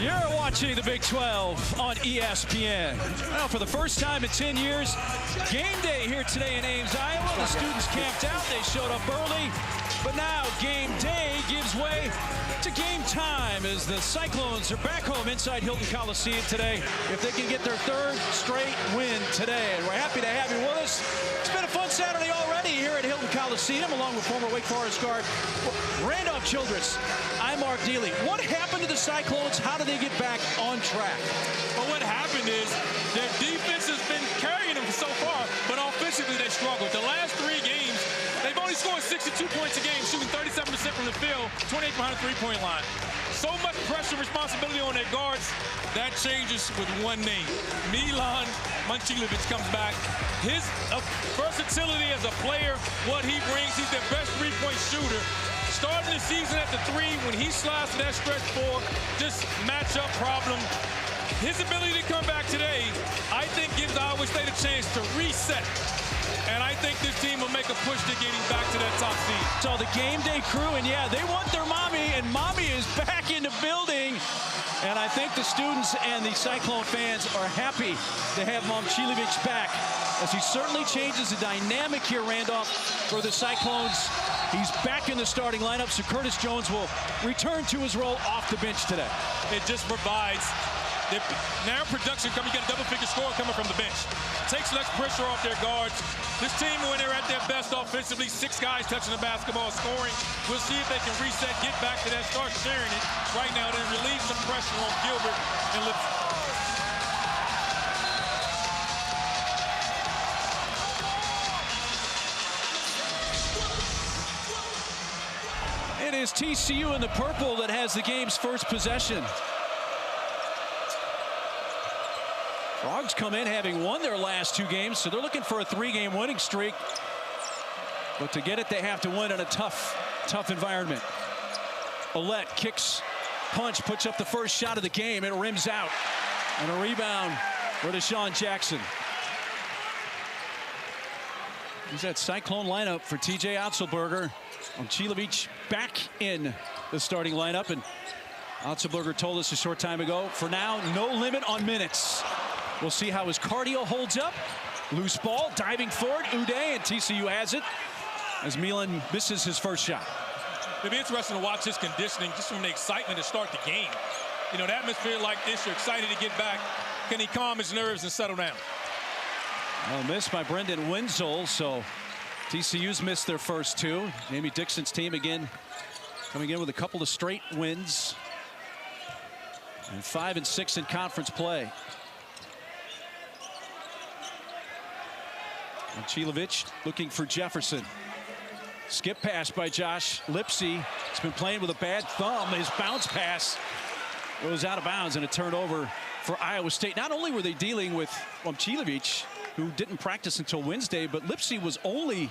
You're watching the Big 12 on ESPN. Well, for the first time in 10 years, game day here today in Ames, Iowa. The students camped out. They showed up early. But now game day gives way to game time as the Cyclones are back home inside Hilton Coliseum today. If they can get their third straight win today. And we're happy to have you with us. It's been a fun Saturday already here at Hilton Coliseum, along with former Wake Forest guard Randolph Childress. I'm Mark Dealey. What happened to the Cyclones? How do they get back on track? Well, what happened is their defense has been carrying them so far, but offensively they struggled. The last 3 games, they've only scored 62 points a game, shooting 37% from the field, 28 behind the three-point line. So much pressure and responsibility on their guards. That changes with one name. Milan Momcilovic comes back. His versatility as a player, what he brings, he's their best three-point shooter. Starting the season at the 3, when he slides to that stretch 4, just matchup problem. His ability to come back today, I think, gives Iowa State a chance to reset. And I think this team will make a push to getting back to that top seed. So the game day crew, and yeah, they want their mommy, and mommy is back in the building. And I think the students and the Cyclone fans are happy to have Momcilovic back, as he certainly changes the dynamic here, Randolph, for the Cyclones. He's back in the starting lineup, so Curtis Jones will return to his role off the bench today. It just provides now production coming. You got a double-figure score coming from the bench. Takes less pressure off their guards. This team, when they're at their best offensively, 6 guys touching the basketball, scoring. We'll see if they can reset, get back to that, start sharing it. Right now, they relieve some pressure on Gilbert and Lipsy. It is TCU in the purple that has the game's first possession. Frogs come in having won their last 2 games, so they're looking for a 3-game winning streak. But to get it, they have to win in a tough environment. Ouellette kicks, punch, puts up the first shot of the game. It rims out. And a rebound for Deshaun Jackson. He's that Cyclone lineup for TJ Otzelberger. Momcilovic back in the starting lineup. And Otzelberger told us a short time ago, for now, no limit on minutes. We'll see how his cardio holds up. Loose ball, diving forward, Uday, and TCU has it as Milan misses his first shot. It'll be interesting to watch his conditioning just from the excitement to start the game. You know, the atmosphere like this, you're excited to get back. Can he calm his nerves and settle down? Well, missed by Brendan Wenzel, so TCU's missed their first 2. Jamie Dixon's team again coming in with a couple of straight wins. And 5 and 6 in conference play. Momcilovic looking for Jefferson. Skip pass by Josh Lipsy. He's been playing with a bad thumb. His bounce pass goes out of bounds and a turnover for Iowa State. Not only were they dealing with Momcilovic, who didn't practice until Wednesday, but Lipsy was only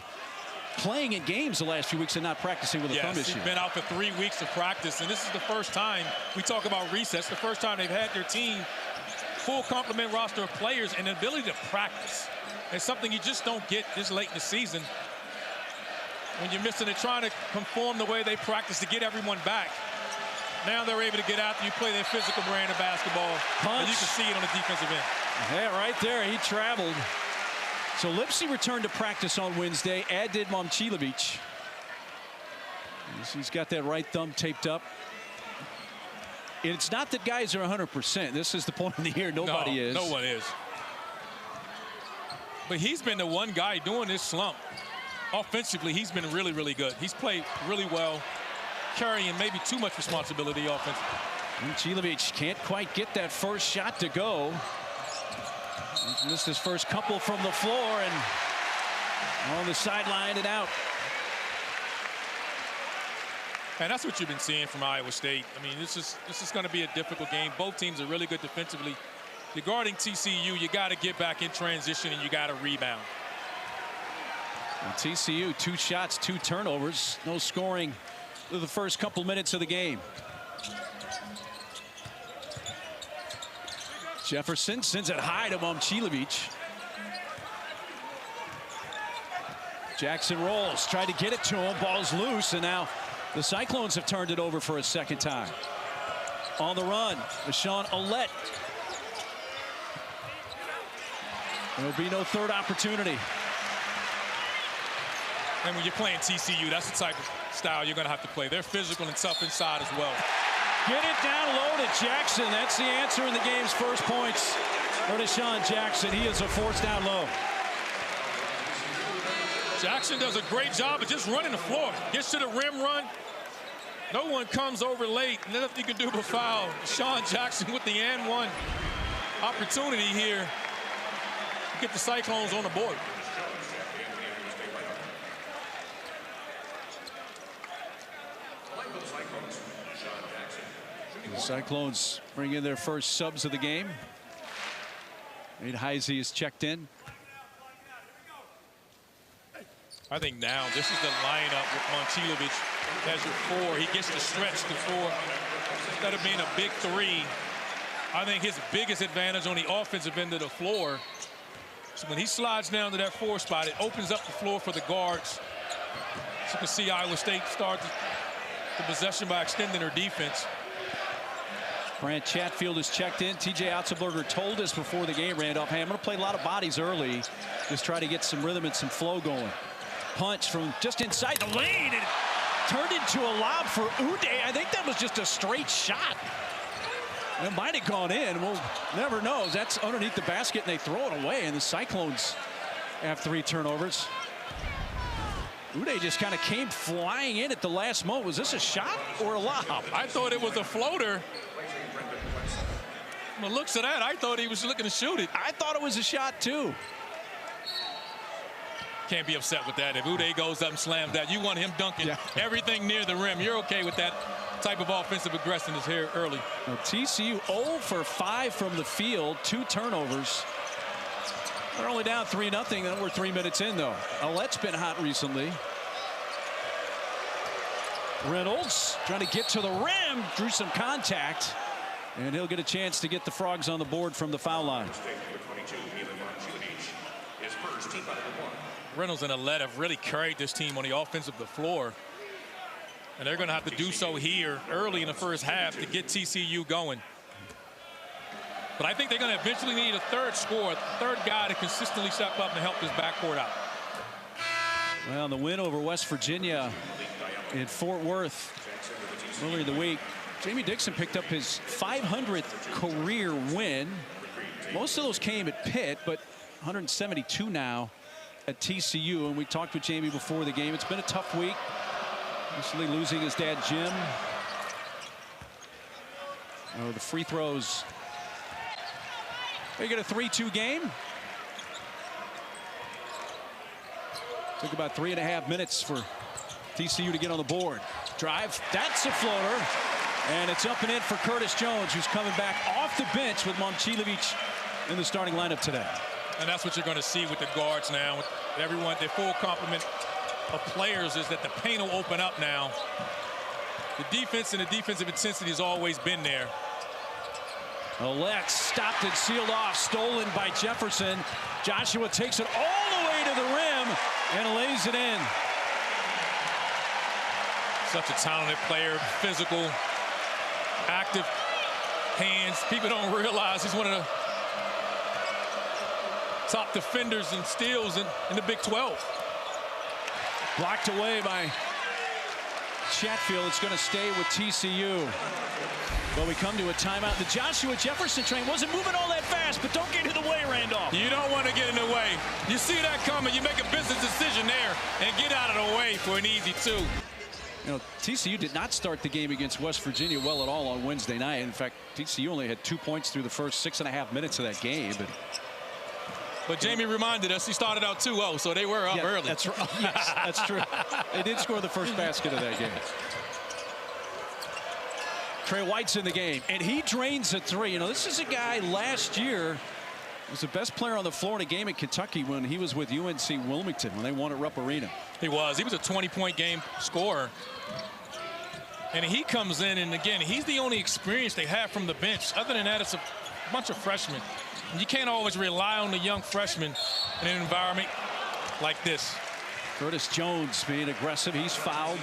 playing in games the last few weeks and not practicing with a thumb issue. He's been out for 3 weeks of practice, and this is the first time we talk about resets, the first time they've had their team full complement roster of players and the ability to practice. It's something you just don't get this late in the season when you're missing it, trying to conform the way they practice to get everyone back. Now they're able to get out there, you play their physical brand of basketball, and you can see it on the defensive end. Yeah, right there, he traveled. So Lipsy returned to practice on Wednesday, as did Momcilovic. He's got that right thumb taped up. It's not that guys are 100%. This is the point of the year. Nobody is. No one is. But he's been the one guy doing this slump. Offensively, he's been really, really good. He's played really well, carrying maybe too much responsibility offensively. Momcilovic can't quite get that first shot to go. He's missed his first couple from the floor and on the sideline and out. And that's what you've been seeing from Iowa State. I mean, this is going to be a difficult game. Both teams are really good defensively. Regarding TCU, you got to get back in transition and you got to rebound. And TCU, 2 shots, 2 turnovers, no scoring through the first couple minutes of the game. Jefferson sends it high to Momcilovic. Jackson rolls, tried to get it to him, ball's loose, and now the Cyclones have turned it over for a second time. on the run. Deshaun Ouellette. There'll be no third opportunity. And when you're playing TCU, that's the type of style you're going to have to play. They're physical and tough inside as well. Get it down low to Jackson. That's the answer in the game's first points for Deshaun Jackson. He is a force down low. Jackson does a great job of just running the floor. Gets to the rim run. No one comes over late. Nothing you can do but foul. Deshaun Jackson with the and one opportunity here. Get the Cyclones on the board. The Cyclones bring in their first subs of the game. Nate Heisey is checked in. I think now this is the lineup with Momcilovic as your four. He gets to stretch the four instead of being a big three. I think his biggest advantage on the offensive end of the floor. So when he slides down to that four spot, it opens up the floor for the guards. So you can see Iowa State start the possession by extending their defense. Grant Chatfield is checked in. TJ Otzelberger told us before the game, Randolph, hey, I'm going to play a lot of bodies early. Just try to get some rhythm and some flow going. Punch from just inside the lane. It turned into a lob for Uday. I think that was just a straight shot. It might have gone in. We'll never know. That's underneath the basket, and they throw it away. And the Cyclones have 3 turnovers. Uday just kind of came flying in at the last moment. Was this a shot or a lob? I thought it was a floater. From the looks of that, I thought he was looking to shoot it. I thought it was a shot, too. Can't be upset with that. If Uday goes up and slams that, you want him dunking everything near the rim. You're okay with that type of offensive aggressiveness here early. Well, TCU 0 for 5 from the field, 2 turnovers. They're only down 3-0. Then we're 3 minutes in, though. Ouellette's been hot recently. Reynolds trying to get to the rim, drew some contact, and he'll get a chance to get the Frogs on the board from the foul line. Reynolds and Ouellette have really carried this team on the offensive floor. And they're going to have to do so here early in the first half to get TCU going. But I think they're going to eventually need a third scorer, a third guy to consistently step up and help this backcourt out. Well, the win over West Virginia in Fort Worth earlier in the week, Jamie Dixon picked up his 500th career win. Most of those came at Pitt, but 172 now at TCU. And we talked with Jamie before the game. It's been a tough week. Recently losing his dad, Jim. Oh, the free throws. They get a 3-2 game. Took about 3.5 minutes for TCU to get on the board. Drive, that's a floater. And it's up and in for Curtis Jones, who's coming back off the bench with Momcilovic in the starting lineup today. And that's what you're going to see with the guards now. With everyone, their full complement of players is that the paint will open up now. The defense and the defensive intensity has always been there. Ouellette stopped and sealed off, stolen by Jefferson. Joshua takes it all the way to the rim and lays it in. Such a talented player, physical, active hands. People don't realize he's one of the top defenders and steals in the Big 12. Blocked away by Chatfield. It's going to stay with TCU. But we come to a timeout. The Joshua Jefferson train wasn't moving all that fast, but don't get in the way, Randolph. You don't want to get in the way. You see that coming, you make a business decision there and get out of the way for an easy 2. You know, TCU did not start the game against West Virginia well at all on Wednesday night. In fact, TCU only had 2 points through the first 6.5 minutes of that game. But Jamie reminded us he started out 2-0, so they were up early. That's right. Yes, that's true. They did score the first basket of that game. Trey White's in the game, and he drains a 3. You know, this is a guy last year was the best player on the floor in a game at Kentucky when he was with UNC Wilmington when they won at Rupp Arena. He was a 20-point game scorer. And he comes in, and again, he's the only experience they have from the bench. Other than that, it's a bunch of freshmen. And you can't always rely on the young freshmen in an environment like this. Curtis Jones being aggressive. He's fouled.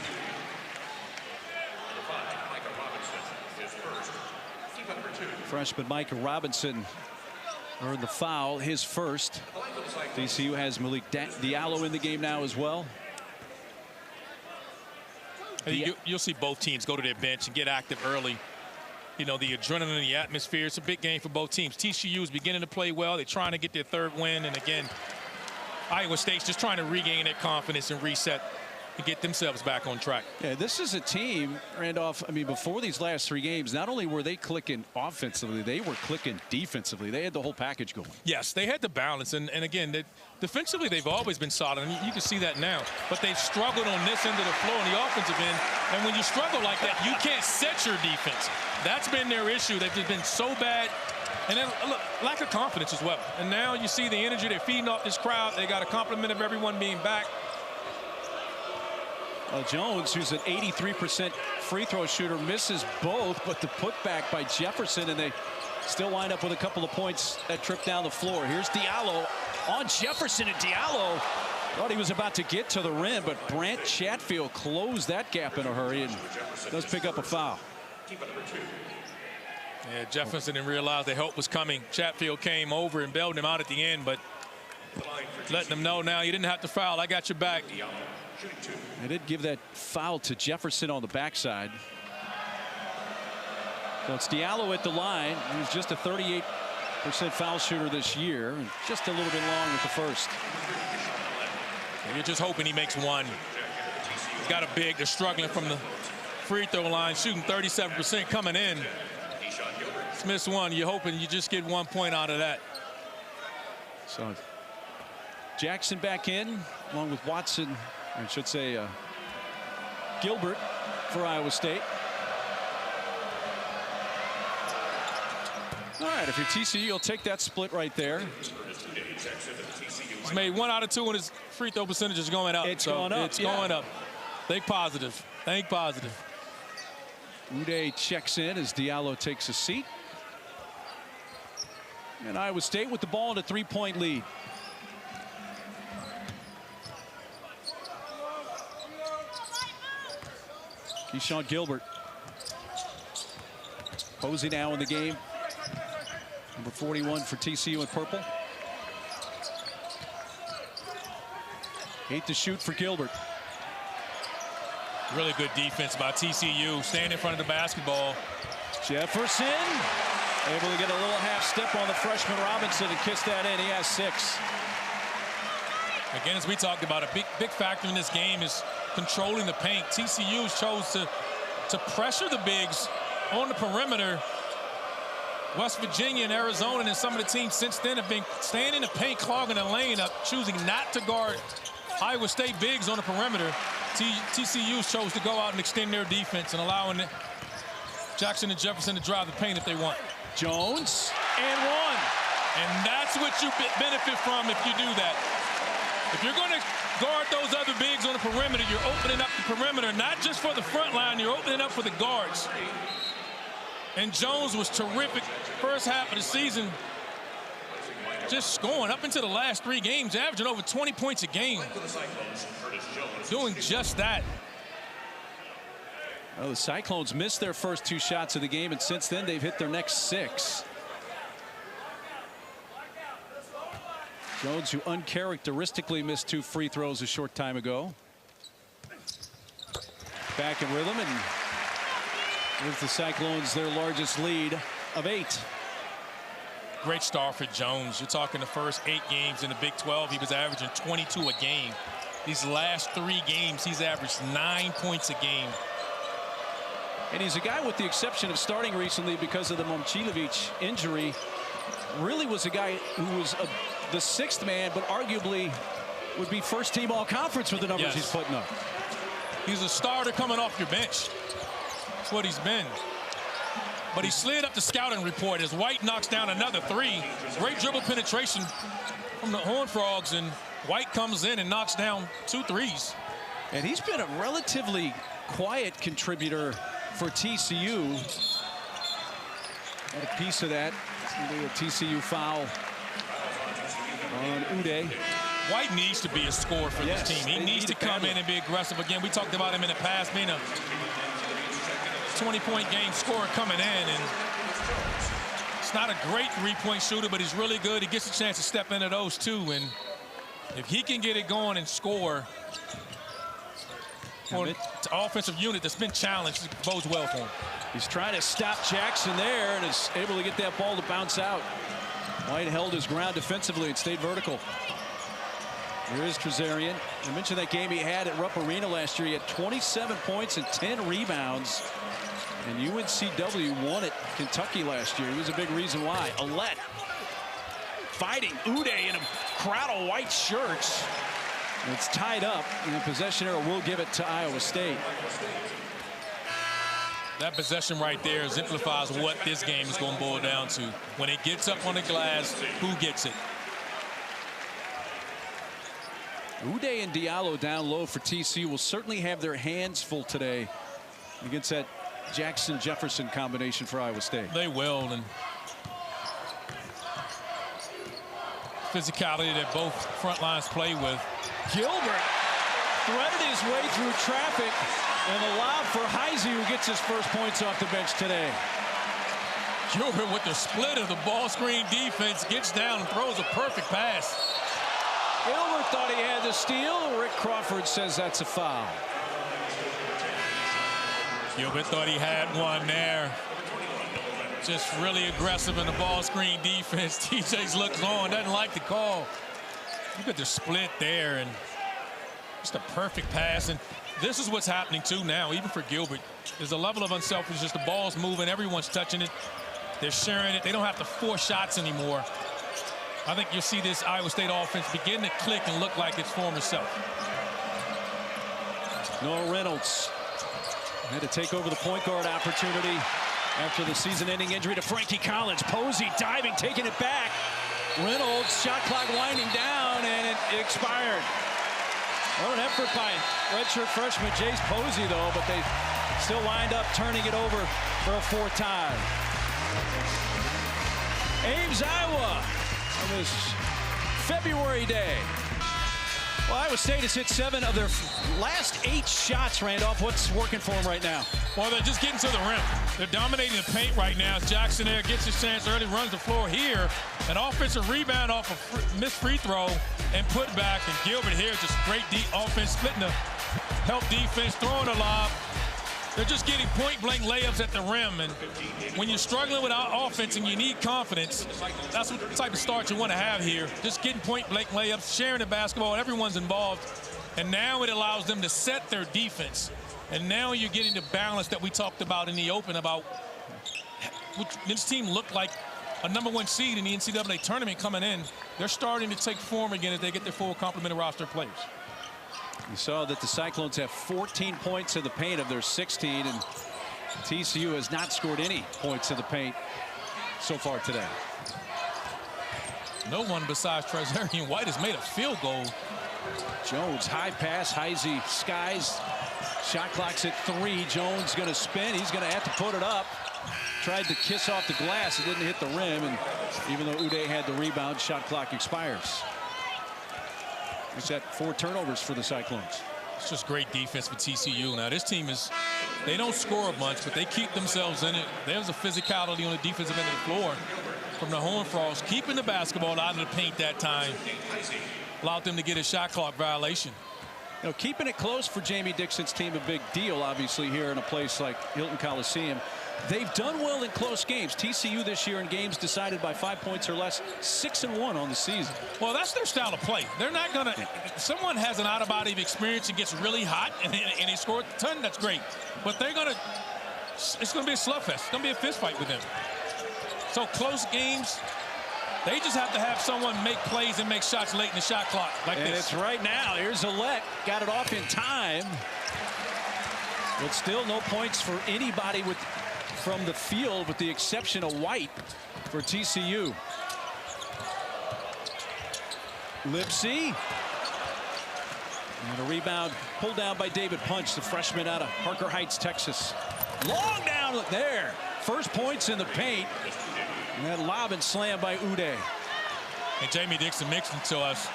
Freshman Micah Robinson earned the foul, his first. TCU has Malik Diallo in the game now as well. You'll see both teams go to their bench and get active early. You know, the adrenaline, the atmosphere, it's a big game for both teams. TCU is beginning to play well. They're trying to get their third win. And again, Iowa State's just trying to regain their confidence and reset and get themselves back on track. Yeah, this is a team, Randolph, I mean, before these last 3 games, not only were they clicking offensively, they were clicking defensively. They had the whole package going. Yes, they had the balance. And again, defensively, they've always been solid. And you can see that now. But they've struggled on this end of the floor on the offensive end. And when you struggle like that, you can't set your defense. That's been their issue. They've just been so bad. And then, look, lack of confidence as well. And now you see the energy. They're feeding off this crowd. They got a compliment of everyone being back. Jones, who's an 83% free throw shooter, misses both, but the putback by Jefferson, and they still wind up with a couple of points that trip down the floor. Here's Diallo on Jefferson, and Diallo thought he was about to get to the rim, but Brant Chatfield closed that gap in a hurry and does pick up a foul. Yeah, Jefferson didn't realize the help was coming. Chatfield came over and bailed him out at the end, but letting them know now you didn't have to foul. I got your back. They did give that foul to Jefferson on the backside. So it's Diallo at the line. He's just a 38% foul shooter this year, and just a little bit long with the first. And you're just hoping he makes one. He's got a big. They're struggling from the free throw line, shooting 37% coming in. Missed one. You're hoping you just get 1 point out of that. So Jackson back in, along with Watson, I should say Gilbert for Iowa State. All right, if you're TCU, you'll take that split right there. He's made 1 out of 2 and his free throw percentage is going up. It's going up. It's going up. Think positive. Think positive. Uday checks in as Diallo takes a seat. And Iowa State with the ball in a 3-point lead. Keyshawn Gilbert. Posey now in the game. Number 41 for TCU in purple. 8 to shoot for Gilbert. Really good defense by TCU. Staying in front of the basketball. Jefferson able to get a little half step on the freshman Robinson and kiss that in. He has 6. Again, as we talked about, a big factor in this game is controlling the paint. TCU chose to pressure the bigs on the perimeter. West Virginia and Arizona and some of the teams since then have been staying in the paint, clogging the lane up, choosing not to guard Iowa State bigs on the perimeter. TCU chose to go out and extend their defense and allowing Jackson and Jefferson to drive the paint if they want. Jones and 1. And that's what you benefit from if you do that. If you're going to guard those other bigs on the perimeter, you're opening up the perimeter, not just for the front line, you're opening up for the guards. And Jones was terrific first half of the season, just scoring up into the last 3 games, averaging over 20 points a game. Doing just that. Well, the Cyclones missed their first 2 shots of the game, and since then they've hit their next 6. Jones, who uncharacteristically missed 2 free throws a short time ago. Back in rhythm, and with the Cyclones their largest lead of 8. Great start for Jones. You're talking the first 8 games in the Big 12. He was averaging 22 a game. These last 3 games, he's averaged 9 points a game. And he's a guy, with the exception of starting recently because of the Momcilovic injury, really was a guy who was the 6th man, but arguably would be first team all conference with the numbers he's putting up. He's a starter coming off your bench. That's what he's been. But he slid up the scouting report as White knocks down another 3. Great dribble penetration from the Horned Frogs, and White comes in and knocks down 2 threes. And he's been a relatively quiet contributor for TCU. Got a piece of that. A TCU foul on Uday. White needs to be a scorer for this team. He needs to come in and be aggressive. Again, we talked about him in the past being a 20-point game scorer coming in, and He's not a great three-point shooter, but he's really good. He gets a chance to step into those too, and if he can get it going and score for an offensive unit that's been challenged, it bodes well for him. He's trying to stop Jackson there and is able to get that ball to bounce out. White held his ground defensively and stayed vertical. Here is Trezarian. I mentioned that game he had at Rupp Arena last year. He had 27 points and 10 rebounds. And UNCW won at Kentucky last year. He was a big reason why. Alette fighting Ude in a crowd of white shirts. It's tied up, and the possession arrow will give it to Iowa State. That possession right there exemplifies what this game is going to boil down to. When it gets up on the glass, who gets it? Ude and Diallo down low for TCU will certainly have their hands full today against that Jackson-Jefferson combination for Iowa State. They will, and physicality that both front lines play with. Gilbert threaded his way through traffic, and a lob for Heisey, who gets his first points off the bench today. Gilbert with the split of the ball screen defense gets down and throws a perfect pass. Gilbert thought he had the steal. Rick Crawford says that's a foul. Gilbert thought he had one there. Just really aggressive in the ball screen defense. TJ's looks on, doesn't like the call. Look at the split there, and just a perfect pass. And this is what's happening too now, even for Gilbert. There's a level of unselfishness. The ball's moving, everyone's touching it. They're sharing it. They don't have to force shots anymore. I think you'll see this Iowa State offense begin to click and look like its former self. Noah Reynolds had to take over the point guard opportunity after the season-ending injury to Frankie Collins. Posey diving, taking it back. Reynolds, shot clock winding down, and it expired. Well, an effort by redshirt freshman Jace Posey, though, but they still wind up turning it over for a fourth time. Ames, Iowa, on this February day. Well, Iowa State has hit 7 of their last 8 shots, Randolph. What's working for them right now? Well, they're just getting to the rim. They're dominating the paint right now. Jackson there gets his chance early, runs the floor here. An offensive rebound off a missed free throw and put back. And Gilbert here, just great deep offense, splitting the help defense, throwing a lob. They're just getting point-blank layups at the rim. And when you're struggling with offense and you need confidence, that's what type of start you want to have here. Just getting point-blank layups, sharing the basketball, everyone's involved. And now it allows them to set their defense. And now you're getting the balance that we talked about in the open about which this team looked like a #1 seed in the NCAA tournament coming in. They're starting to take form again as they get their full complement of roster players. You saw that the Cyclones have 14 points in the paint of their 16, and TCU has not scored any points in the paint so far today. No one besides Trezarian White has made a field goal. Jones, high pass, Heisey skies. Shot clock's at 3. Jones going to spin. He's going to have to put it up. Tried to kiss off the glass. It didn't hit the rim, and even though Ude had the rebound, shot clock expires. He's at 4 turnovers for the Cyclones. It's just great defense for TCU. Now, this team is, they don't score a bunch, but they keep themselves in it. There's a physicality on the defensive end of the floor from the Horned Frogs, keeping the basketball out of the paint that time. Allowed them to get a shot clock violation. You know, keeping it close for Jamie Dixon's team, a big deal, obviously, here in a place like Hilton Coliseum. They've done well in close games. TCU this year in games decided by 5 points or less, 6-1 on the season. Well, that's their style of play. They're not going to, if someone has an out-of-body experience and gets really hot and they score a ton, that's great. But they're going to, it's going to be a slugfest. It's going to be a fist fight with them. So close games, they just have to have someone make plays and make shots late in the shot clock like this. And it's right now. Here's Alette. Got it off in time. But still no points for anybody from the field with the exception of White for TCU. Lipsey. And a rebound pulled down by David Punch, the freshman out of Parker Heights, Texas. Long down there. First points in the paint. And that lob and slam by Ude. And Jamie Dixon mentioned to us,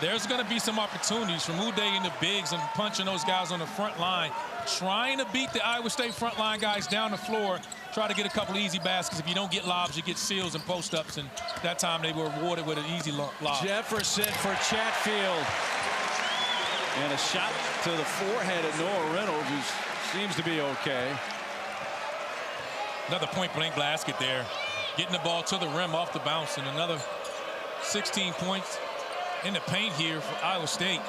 there's going to be some opportunities from Uday and the bigs and punching those guys on the front line, trying to beat the Iowa State front line guys down the floor, try to get a couple easy baskets. If you don't get lobs, you get seals and post-ups, and that time they were rewarded with an easy lob. Jefferson for Chatfield. And a shot to the forehead of Noah Reynolds, who seems to be okay. Another point-blank basket there. Getting the ball to the rim off the bounce, and another 16 points in the paint here for Iowa State.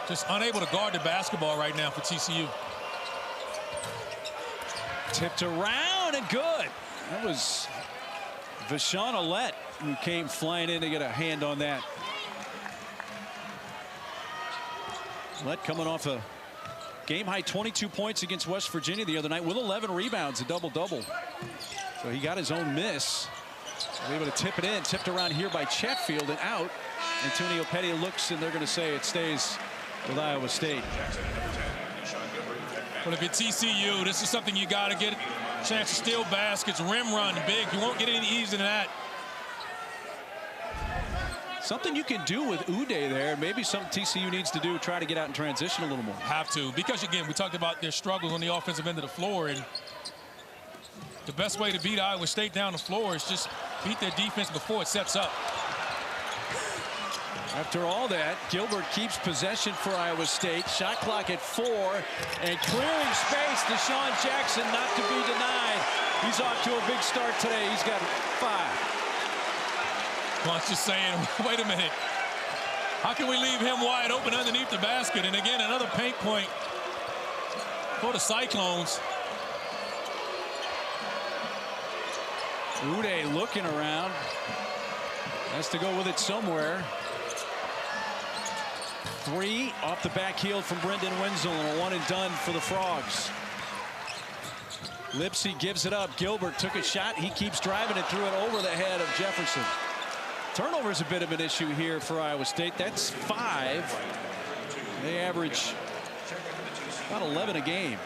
Just unable to guard the basketball right now for TCU. Tipped around and good. That was Vashon Alette who came flying in to get a hand on that. Alette coming off a game-high 22 points against West Virginia the other night with 11 rebounds, a double-double. So he got his own miss. Able to tip it in, tipped around here by Chatfield and out. Antonio Petty looks, and they're going to say it stays with Iowa State. Well, if it's TCU, this is something you got to get a chance to steal baskets, rim run big. You won't get any easier than that. Something you can do with Uday there. Maybe something TCU needs to do, try to get out in transition a little more. Have to, because again, we talked about their struggles on the offensive end of the floor, and the best way to beat Iowa State down the floor is just beat their defense before it sets up. After all that, Gilbert keeps possession for Iowa State. Shot clock at 4, and clearing space. Deshaun Jackson not to be denied. He's off to a big start today. He's got 5. Well, it's just saying, wait a minute. How can we leave him wide open underneath the basket? And again, another paint point for the Cyclones. Uday looking around. Has to go with it somewhere. 3 off the back heel from Brendan Wenzel, and a 1 and done for the Frogs. Lipsy gives it up. Gilbert took a shot. He keeps driving it, threw it over the head of Jefferson. Turnover's a bit of an issue here for Iowa State. That's 5. They average about 11 a game.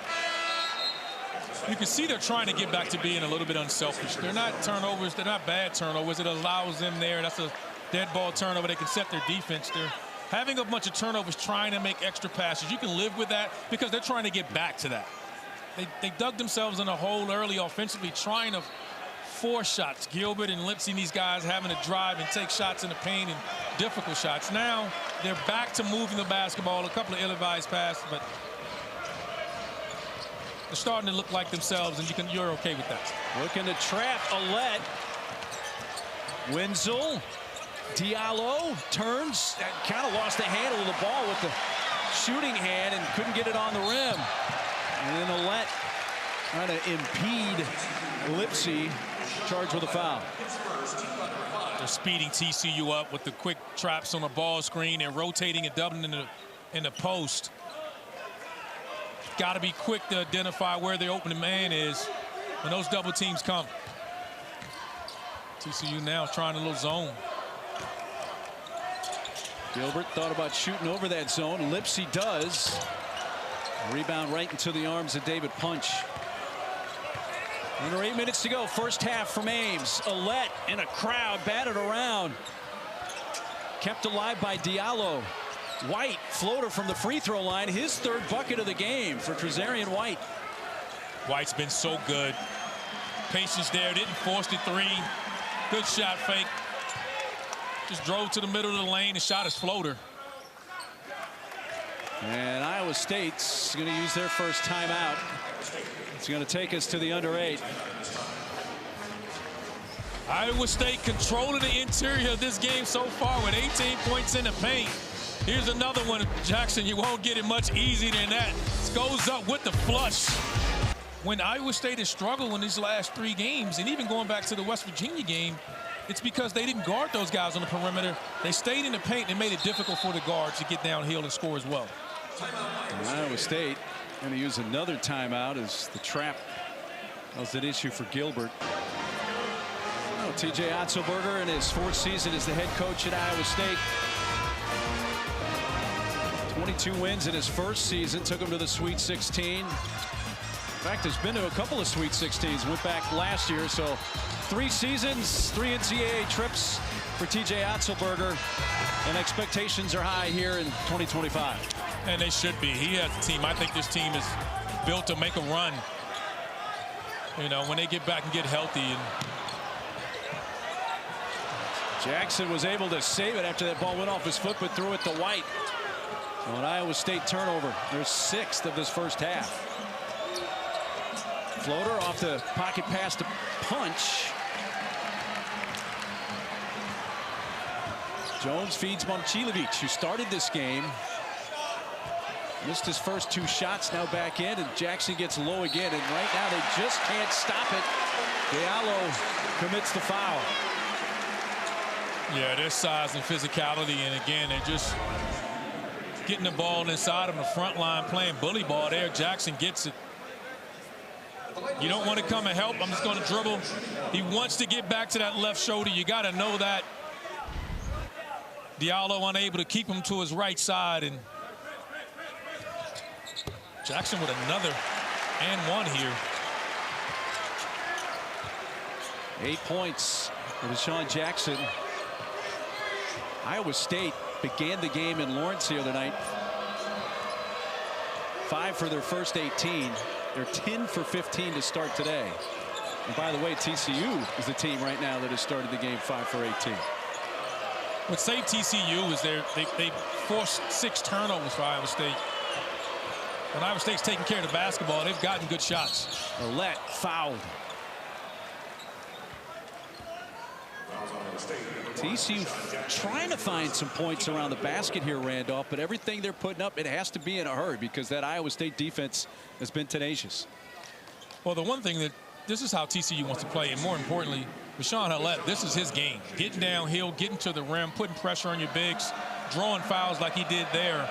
You can see they're trying to get back to being a little bit unselfish. They're not turnovers. They're not bad turnovers. It allows them there. That's a dead ball turnover. They can set their defense. They're having a bunch of turnovers, trying to make extra passes. You can live with that because they're trying to get back to that. They dug themselves in a hole early offensively, trying to force shots. Gilbert and Lipsy, these guys having to drive and take shots in the paint and difficult shots. Now they're back to moving the basketball. A couple of ill-advised passes, but they're starting to look like themselves, and you're okay with that. Looking to trap Alette. Wenzel. Diallo turns and kind of lost the handle of the ball with the shooting hand and couldn't get it on the rim. And then Alette trying to impede Lipsy, charged with a foul. They're speeding TCU up with the quick traps on the ball screen and rotating and doubling in the post. Got to be quick to identify where the opening man is when those double teams come. TCU now trying a little zone. Gilbert thought about shooting over that zone. Lipsy does. Rebound right into the arms of David Punch. Under 8 minutes to go. First half from Ames. Alette in a crowd batted around. Kept alive by Diallo. White, floater from the free throw line. His 3rd bucket of the game for Trezarian White. White's been so good. Patience there. Didn't force the 3. Good shot fake. Just drove to the middle of the lane and shot his floater. And Iowa State's going to use their first timeout. It's going to take us to the under 8. Iowa State controlling the interior of this game so far with 18 points in the paint. Here's another one, Jackson. You won't get it much easier than that. Goes up with the flush. When Iowa State has struggled in these last 3 games, and even going back to the West Virginia game, it's because they didn't guard those guys on the perimeter. They stayed in the paint and made it difficult for the guards to get downhill and score as well. And Iowa State going to use another timeout as the trap was an issue for Gilbert. Oh, TJ Otzelberger in his 4th season as the head coach at Iowa State. 22 wins in his first season, took him to the Sweet 16. In fact, has been to a couple of Sweet 16s. Went back last year, so 3 seasons, 3 NCAA trips for TJ Otzelberger, and expectations are high here in 2025. And they should be. He has a team. I think this team is built to make a run. You know, when they get back and get healthy. And Jackson was able to save it after that ball went off his foot, but threw it to White. So an Iowa State turnover. Their 6th of this first half. Floater off the pocket pass to Punch. Jones feeds Momcilovic, who started this game. Missed his first 2 shots, now back in, and Jackson gets low again, and right now they just can't stop it. Diallo commits the foul. Yeah, their size and physicality, and again, they're just getting the ball inside of the front line, playing bully ball there. Jackson gets it. You don't want to come and help. I'm just going to dribble. He wants to get back to that left shoulder. You got to know that. Diallo unable to keep him to his right side, and Jackson with another and one here. 8 points for Deshaun Jackson. Iowa State began the game in Lawrence the other night. 5 for their first 18. They're 10 for 15 to start today. And by the way, TCU is the team right now that has started the game 5 for 18. What say TCU is they forced 6 turnovers for Iowa State. When Iowa State's taking care of the basketball, they've gotten good shots. Ouellette fouled. TCU trying to find some points around the basket here, Randolph, but everything they're putting up, it has to be in a hurry because that Iowa State defense has been tenacious. Well, the one thing that this is how TCU wants to play, and more importantly, Deshaun Ouellette, this is his game. Getting downhill, getting to the rim, putting pressure on your bigs, drawing fouls like he did there.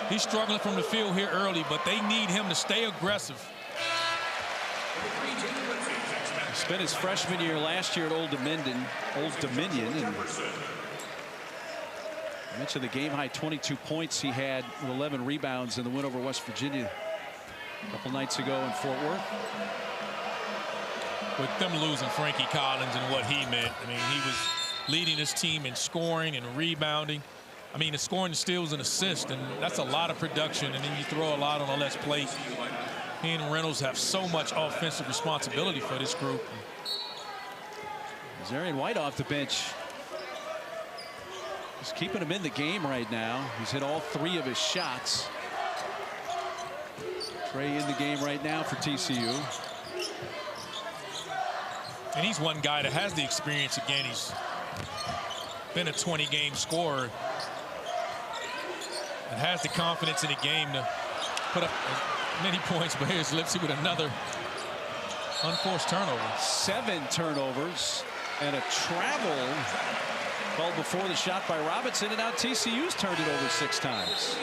He's struggling from the field here early, but they need him to stay aggressive. He spent his freshman year last year at Old Dominion, and I mentioned the game-high 22 points he had with 11 rebounds in the win over West Virginia a couple nights ago in Fort Worth. With them losing Frankie Collins and what he meant, I mean, he was leading his team in scoring and rebounding. I mean, the scoring, steals, and assists, and that's a lot of production, and then you throw a lot on Ouellette's plate. He and Reynolds have so much offensive responsibility for this group. Zarian White off the bench. He's keeping him in the game right now. He's hit all 3 of his shots. Trey in the game right now for TCU. And he's one guy that has the experience. Again, he's been a 20-game scorer and has the confidence in the game to put up many points. But here's Lipsy with another unforced turnover. 7 turnovers and a travel called before the shot by Robinson, and now TCU's turned it over 6 times.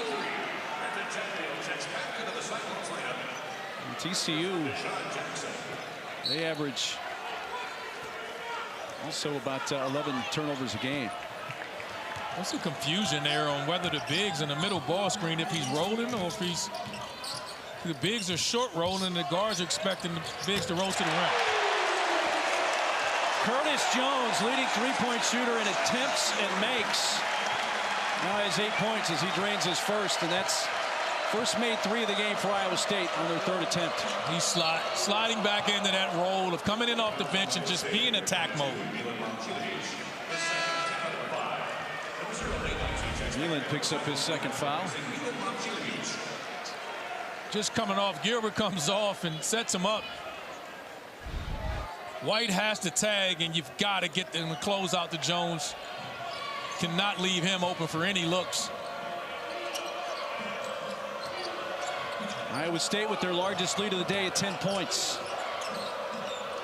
And TCU, they average also about 11 turnovers a game. What's the confusion there on whether the bigs in the middle ball screen, if he's rolling or if he's, the bigs are short rolling, the guards are expecting the bigs to roll to the rim. Curtis Jones, leading three-point shooter, in attempts and makes. Now he has 8 points as he drains his first, and that's first made 3 of the game for Iowa State on their 3rd attempt. He's sliding back into that role of coming in off the bench and just being in attack mode. Milan picks up his 2nd foul. Just coming off, Gilbert comes off and sets him up. White has to tag, and you've got to get them to close out to Jones. Cannot leave him open for any looks. Iowa State with their largest lead of the day at 10 points.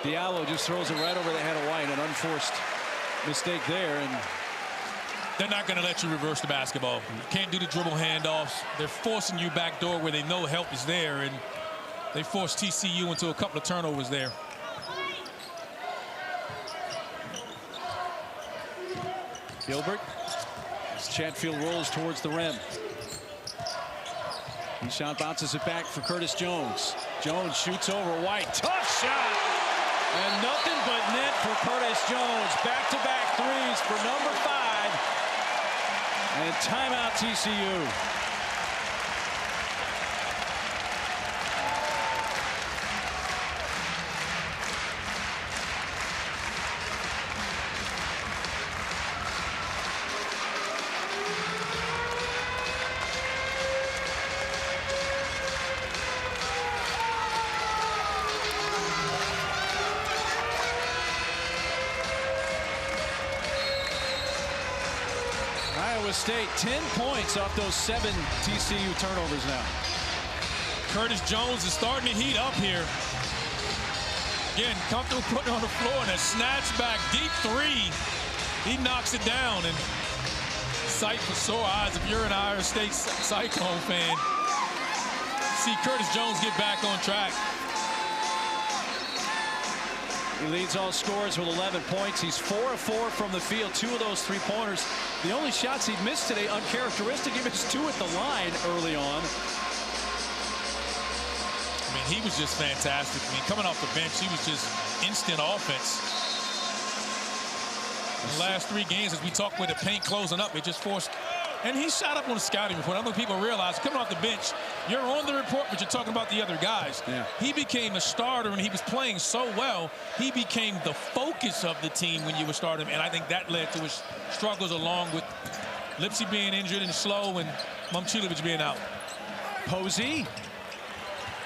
Diallo just throws it right over the head of White, an unforced mistake there, and they're not going to let you reverse the basketball. You can't do the dribble handoffs. They're forcing you back door where they know help is there, and they forced TCU into a couple of turnovers there. Gilbert, as Chatfield rolls towards the rim. Shot bounces it back for Curtis Jones. Jones shoots over White. Tough shot. And nothing but net for Curtis Jones. Back-to-back threes for number 5. And timeout TCU. Iowa State 10 points off those 7 TCU turnovers now. Curtis Jones is starting to heat up here. Again, comfortable putting it on the floor, and a snatch back deep 3. He knocks it down, and sight for sore eyes if you're an Iowa State Cyclone fan. See Curtis Jones get back on track. He leads all scorers with 11 points. He's 4 of 4 from the field. 2 of those 3-pointers. The only shots he missed today uncharacteristic. He missed 2 at the line early on. I mean, he was just fantastic. I mean, coming off the bench, he was just instant offense. In the last 3 games, as we talked with the paint closing up, it just forced. And he shot up on the scouting report. I don't think people realize coming off the bench, you're on the report, but you're talking about the other guys. Yeah. He became a starter, and he was playing so well, he became the focus of the team when you were starting. And I think that led to his struggles, along with Lipsy being injured and slow and Momcilovic being out. Posey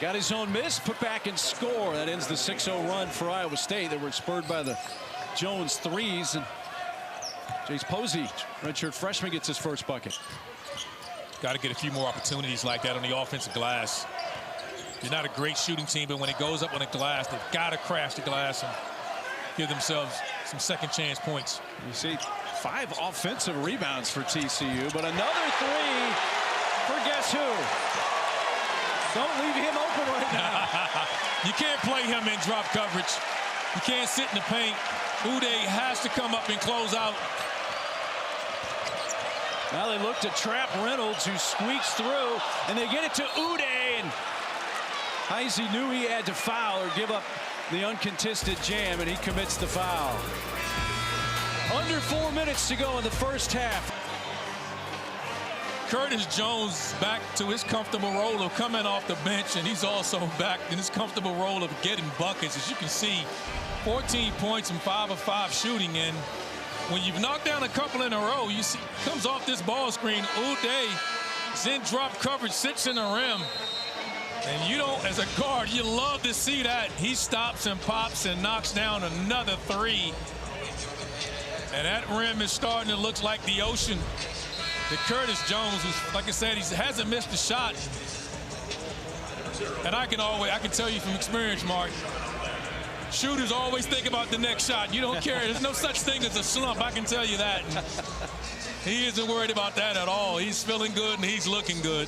got his own miss, put back and score. That ends the 6-0 run for Iowa State. They were spurred by the Jones threes. And Jace Posey, redshirt freshman, gets his first bucket. Got to get a few more opportunities like that on the offensive glass. You're not a great shooting team, but when it goes up on the glass, they've got to crash the glass and give themselves some second chance points. You see 5 offensive rebounds for TCU, but another 3 for guess who? Don't leave him open right now. You can't play him in drop coverage. You can't sit in the paint. Uday has to come up and close out. Now they look to trap Reynolds, who squeaks through, and they get it to Uday. And Heisey knew he had to foul or give up the uncontested jam, and he commits the foul. Under 4 minutes to go in the first half. Curtis Jones back to his comfortable role of coming off the bench, and he's also back in his comfortable role of getting buckets. As you can see, 14 points and 5 of 5 shooting. And when you've knocked down a couple in a row, you see comes off this ball screen. Uday is in drop coverage, sits in the rim. And you don't, as a guard, you love to see that. He stops and pops and knocks down another 3. And that rim is starting to look like the ocean. The Curtis Jones, who's, like I said, he hasn't missed a shot. And I can tell you from experience, Mark, shooters always think about the next shot. You don't care. There's no such thing as a slump. I can tell you that. And he isn't worried about that at all. He's feeling good and he's looking good.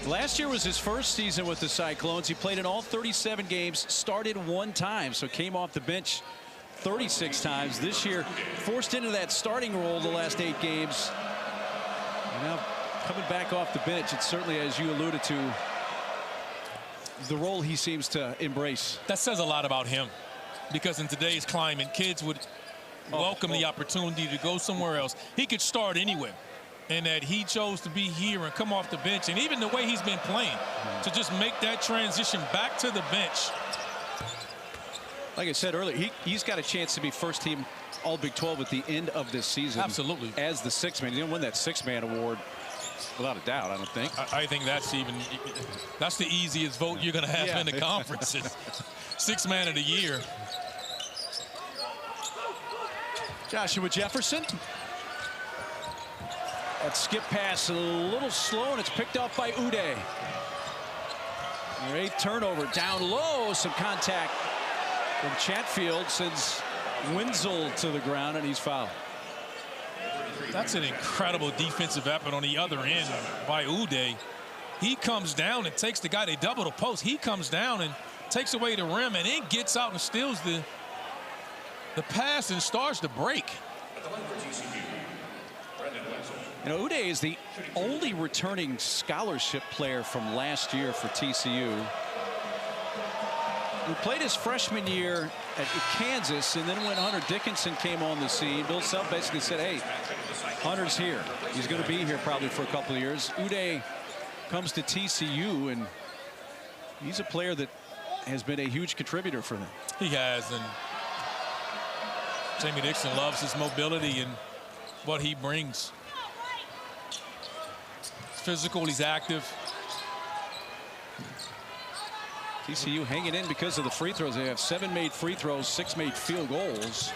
Last year was his first season with the Cyclones. He played in all 37 games, started 1 time, so came off the bench 36 times. This year, forced into that starting role the last 8 games. And now coming back off the bench, it's certainly, as you alluded to, the role he seems to embrace. That says a lot about him, because in today's climate, kids would welcome the opportunity to go somewhere else. He could start anywhere, and that he chose to be here and come off the bench, and even the way he's been playing, to just make that transition back to the bench. Like I said earlier, he's got a chance to be first team All Big 12 at the end of this season. Absolutely. As the 6-man. He didn't win that 6-man award without a doubt, I don't think. I think that's the easiest vote you're going to have in the conferences. 6-man of the year. Joshua Jefferson. That skip pass a little slow, and it's picked up by Uday. Their 8th turnover, down low, some contact from Chatfield, sends Wenzel to the ground, and he's fouled. That's an incredible defensive effort on the other end by Uday. He comes down and takes the guy. They double the post. He comes down and takes away the rim, and then gets out and steals the pass and starts to break. You know, Uday is the only returning scholarship player from last year for TCU. who played his freshman year at Kansas, and then when Hunter Dickinson came on the scene, Bill Self basically said, hey, Hunter's here. He's going to be here probably for a couple of years. Uday comes to TCU, and he's a player that has been a huge contributor for them. He has, and Jamie Dixon loves his mobility and what he brings. He's physical, he's active. TCU hanging in because of the free throws. They have 7 made free throws, 6 made field goals.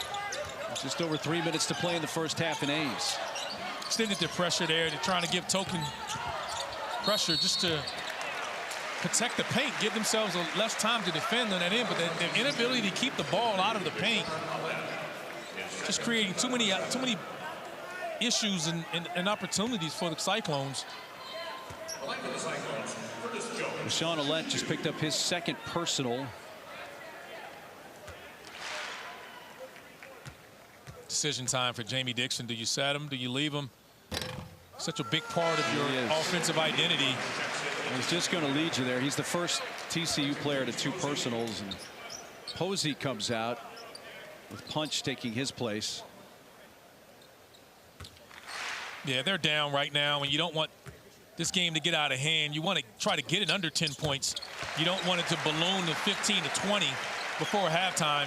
Just over 3 minutes to play in the first half in Ames. Extended the pressure there. They're trying to give token pressure just to protect the paint, give themselves less time to defend on that end, but their inability to keep the ball out of the paint, just creating too many issues and opportunities for the Cyclones. Rashawn Ouellette just picked up his second personal. Decision time for Jamie Dixon. Do you set him? Do you leave him? Such a big part of your offensive identity. He's just going to lead you there. He's the first TCU player to 2 personals, and Posey comes out with Punch taking his place. Yeah, they're down right now, and you don't want this game to get out of hand. You want to try to get it under 10 points. You don't want it to balloon to 15 to 20 before halftime.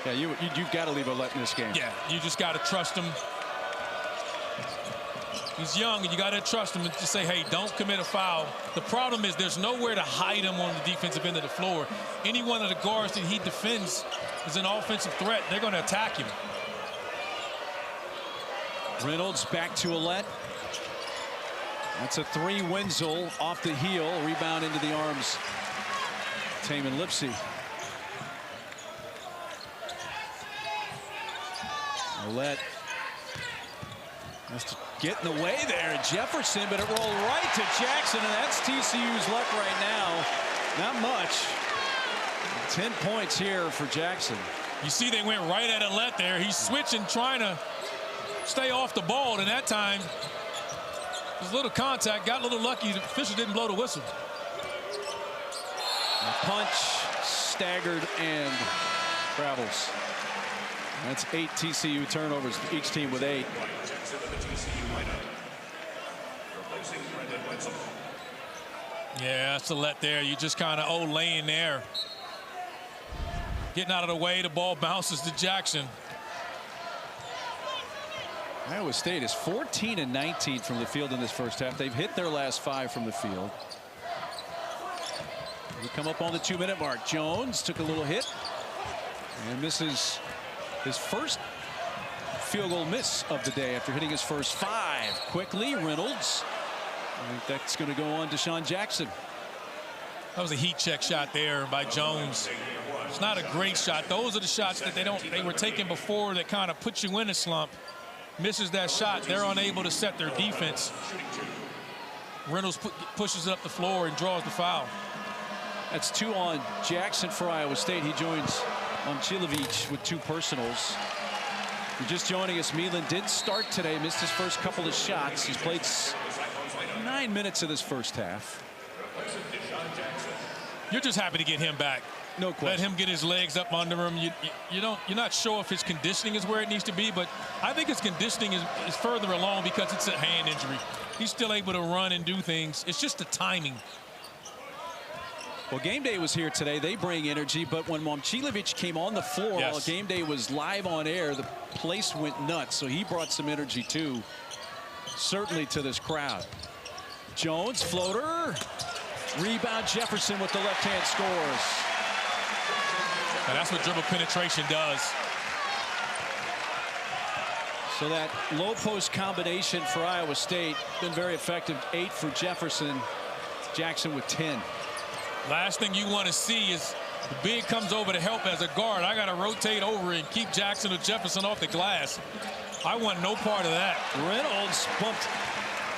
Yeah, you've got to leave Ouellette in this game. Yeah, you just got to trust him. He's young, and you got to trust him and just say, hey, don't commit a foul. The problem is there's nowhere to hide him on the defensive end of the floor. Any one of the guards that he defends is an offensive threat. They're going to attack him. Reynolds back to Ouellette. That's a 3. Wenzel off the heel. Rebound into the arms. Taman Lipsey. Ouellette has to get in the way there. Jefferson, but it rolled right to Jackson, and that's TCU's luck right now. Not much. 10 points here for Jackson. You see they went right at Ouellette there. He's switching, trying to stay off the ball, and that time there's a little contact, got a little lucky. The official didn't blow the whistle. Punch, staggered, and travels. That's 8 TCU turnovers, each team with 8. Yeah, that's a let there. You just kind of laying there. Getting out of the way, the ball bounces to Jackson. Iowa State is 14 and 19 from the field in this first half. They've hit their last 5 from the field. We come up on the 2-minute mark. Jones took a little hit and misses his first field goal miss of the day after hitting his first 5. Quickly, Reynolds. I think that's going to go on to Deshaun Jackson. That was a heat check shot there by Jones. It's not a great shot. Those are the shots that they were taking before that kind of put you in a slump. Misses that shot, they're unable to set their defense. Reynolds pushes it up the floor and draws the foul. That's 2 on Jackson for Iowa State. He joins Momcilovic with 2 personals. If you're just joining us, Milan did start today, missed his first couple of shots. He's played 9 minutes of this first half. You're just happy to get him back. No question. Let him get his legs up under him. You're not sure if his conditioning is where it needs to be, but I think his conditioning is further along because it's a hand injury. He's still able to run and do things. It's just the timing. Well, GameDay was here today. They bring energy, but when Momcilovic came on the floor while GameDay was live on air, the place went nuts. So he brought some energy too, certainly to this crowd. Jones, floater, rebound. Jefferson with the left hand scores. And that's what dribble penetration does. So that low post combination for Iowa State been very effective. 8 for Jefferson. Jackson with 10. Last thing you want to see is the big comes over to help as a guard. I got to rotate over and keep Jackson or Jefferson off the glass. I want no part of that. Reynolds bumped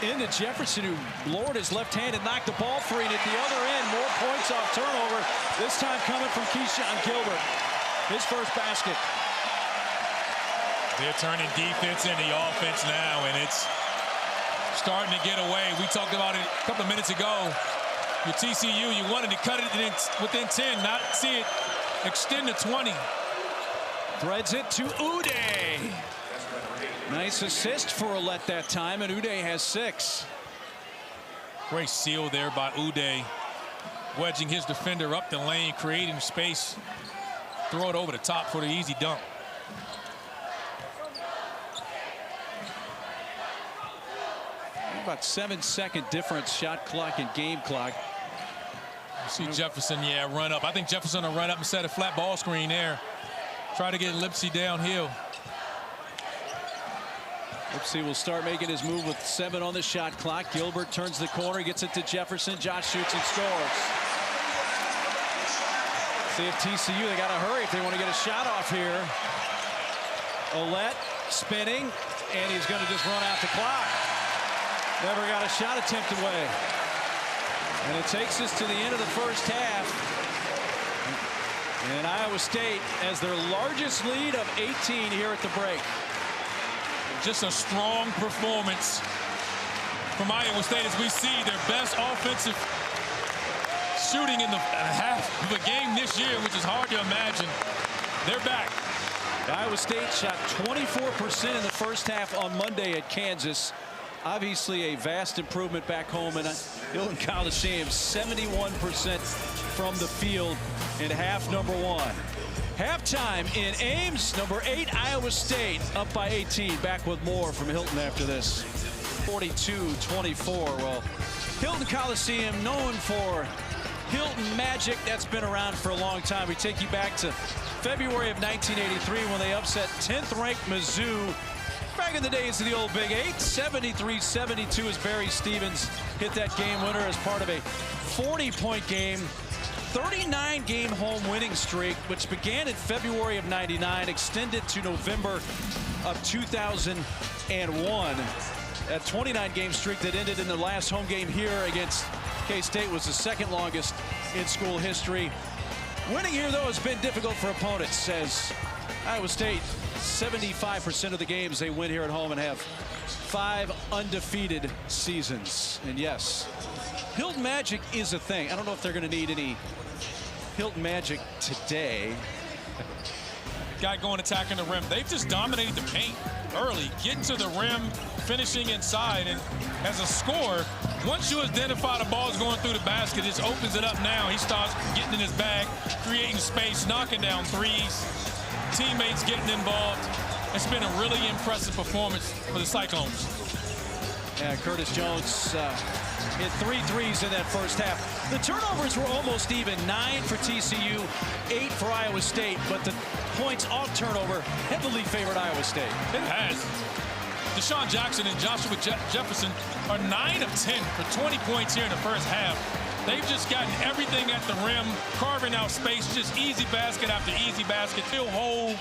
into Jefferson, who lowered his left hand and knocked the ball free. And at the other end, more points off turnover. This time coming from Keyshawn Gilbert. His first basket. They're turning defense into offense now, and it's starting to get away. We talked about it a couple of minutes ago. With TCU, you wanted to cut it within 10, not see it extend to 20. Threads it to Uday. Nice assist for Ouellette that time, and Uday has 6. Great seal there by Uday, wedging his defender up the lane, creating space. Throw it over the top for the easy dunk. About 7-second difference, shot clock and game clock. You see Jefferson, run up. I think Jefferson will run up and set a flat ball screen there. Try to get Lipsey downhill. Lipsey will start making his move with 7 on the shot clock. Gilbert turns the corner, gets it to Jefferson. Josh shoots and scores. See if TCU, they got to hurry if they want to get a shot off here. Ouellette spinning, and he's going to just run out the clock. Never got a shot attempt away. And it takes us to the end of the first half. And Iowa State has their largest lead of 18 here at the break. Just a strong performance from Iowa State as we see their best offensive shooting in the half of a game this year, which is hard to imagine. They're back. Iowa State shot 24% in the first half on Monday at Kansas. Obviously a vast improvement back home in Hilton Coliseum. 71% from the field in half number 1. Halftime in Ames, number 8 Iowa State up by 18. Back with more from Hilton after this. 42-24. Well, Hilton Coliseum known for Hilton Magic. That's been around for a long time. We take you back to February of 1983 when they upset 10th ranked Mizzou. Back in the days of the old Big 8, 73-72 as Barry Stevens hit that game winner as part of a 40-point game. 39-game home winning streak, which began in February of '99, extended to November of 2001. That 29-game streak that ended in the last home game here against K-State was the second longest in school history. Winning here, though, has been difficult for opponents, as Iowa State, 75% of the games they win here at home and have 5 undefeated seasons. And yes, Hilton Magic is a thing. I don't know if they're going to need any Hilton Magic today. Guy going attacking the rim. They've just dominated the paint early, getting to the rim, finishing inside. And as a scorer, once you identify the ball's going through the basket, it just opens it up now. He starts getting in his bag, creating space, knocking down threes. Teammates getting involved. It's been a really impressive performance for the Cyclones. Yeah, Curtis Jones hit 3 threes in that first half. The turnovers were almost even. 9 for TCU, 8 for Iowa State, but the points off turnover heavily favored Iowa State. It has. Deshaun Jackson and Joshua Jefferson are 9 of 10 for 20 points here in the first half. They've just gotten everything at the rim, carving out space, just easy basket after easy basket. Feel whole.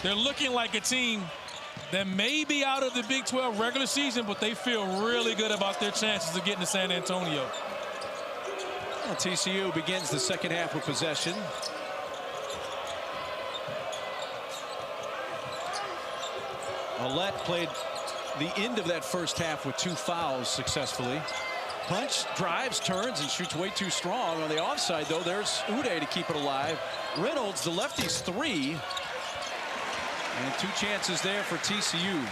They're looking like a team that may be out of the Big 12 regular season, but they feel really good about their chances of getting to San Antonio. Well, TCU begins the second half with possession. Ouellette played the end of that first half with 2 fouls successfully. Punch, drives, turns, and shoots way too strong. On the offside, though, there's Uday to keep it alive. Reynolds, the lefty's 3. And 2 chances there for TCU.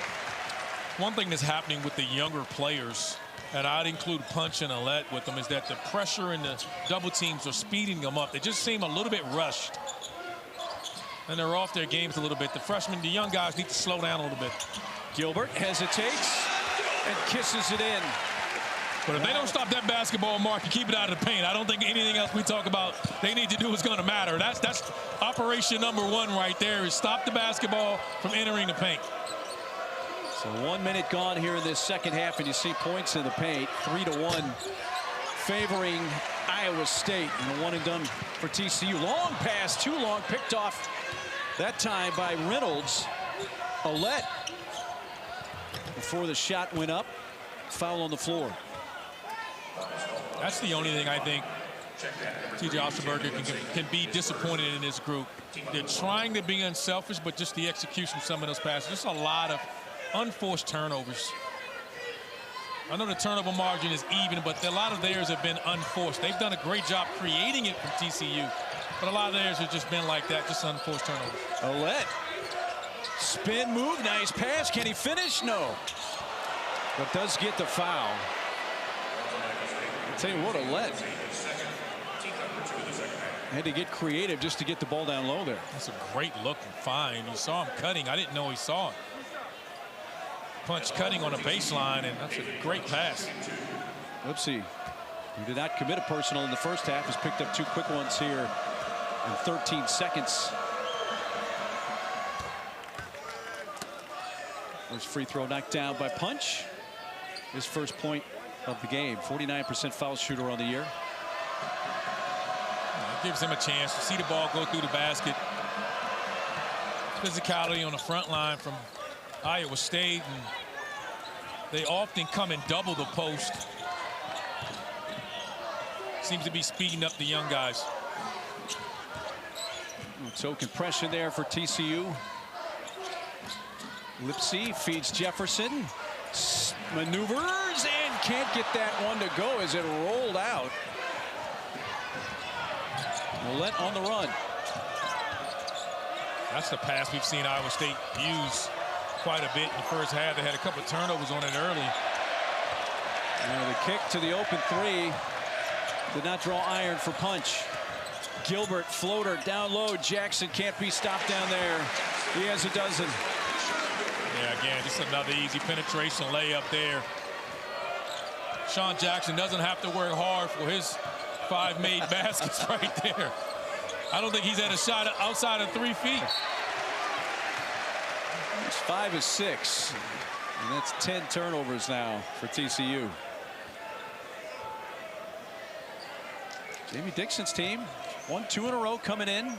One thing that's happening with the younger players, and I'd include Punch and Ouellette with them, is that the pressure and the double teams are speeding them up. They just seem a little bit rushed. And they're off their games a little bit. The freshmen, the young guys need to slow down a little bit. Gilbert hesitates and kisses it in. But if they don't stop that basketball, Mark, and keep it out of the paint, I don't think anything else we talk about they need to do is going to matter. That's operation number 1 right there, is stop the basketball from entering the paint. So 1 minute gone here in this second half, and you see points in the paint. 3-1 favoring Iowa State. And a 1 and done for TCU. Long pass, too long, picked off that time by Reynolds. Ouellette, before the shot went up, foul on the floor. That's the only thing I think T.J. Otzelberger can be disappointed in this group. They're trying to be unselfish, but just the execution of some of those passes. Just a lot of unforced turnovers. I know the turnover margin is even, but a lot of theirs have been unforced. They've done a great job creating it from TCU, but a lot of theirs have just been like that, just unforced turnovers. Ouellette. Spin move, nice pass. Can he finish? No. But does get the foul. I'll tell you what, Ouellette had to get creative just to get the ball down low there. That's a great look and find. You saw him cutting. I didn't know he saw it. Punch cutting on a baseline, and that's a great pass. Lipsy, who did not commit a personal in the first half, has picked up 2 quick ones here in 13 seconds. First free throw knocked down by Punch. His first point of the game. 49% foul shooter on the year. It gives him a chance to see the ball go through the basket. Physicality on the front line from Iowa State, and they often come and double the post. Seems to be speeding up the young guys. So compression there for TCU. Lipsy feeds Jefferson. Maneuvers and can't get that one to go as it rolled out. Ouellette on the run. That's the pass we've seen Iowa State use quite a bit in the first half. They had a couple of turnovers on it early. And the kick to the open 3 did not draw iron for Punch. Gilbert floater down low. Jackson can't be stopped down there. He has a dozen. Yeah, again, just another easy penetration layup there. Sean Jackson doesn't have to work hard for his 5 made baskets right there. I don't think he's had a shot outside of 3 feet. It's 5 of 6. And that's 10 turnovers now for TCU. Jamie Dixon's team, 1-2 in a row coming in.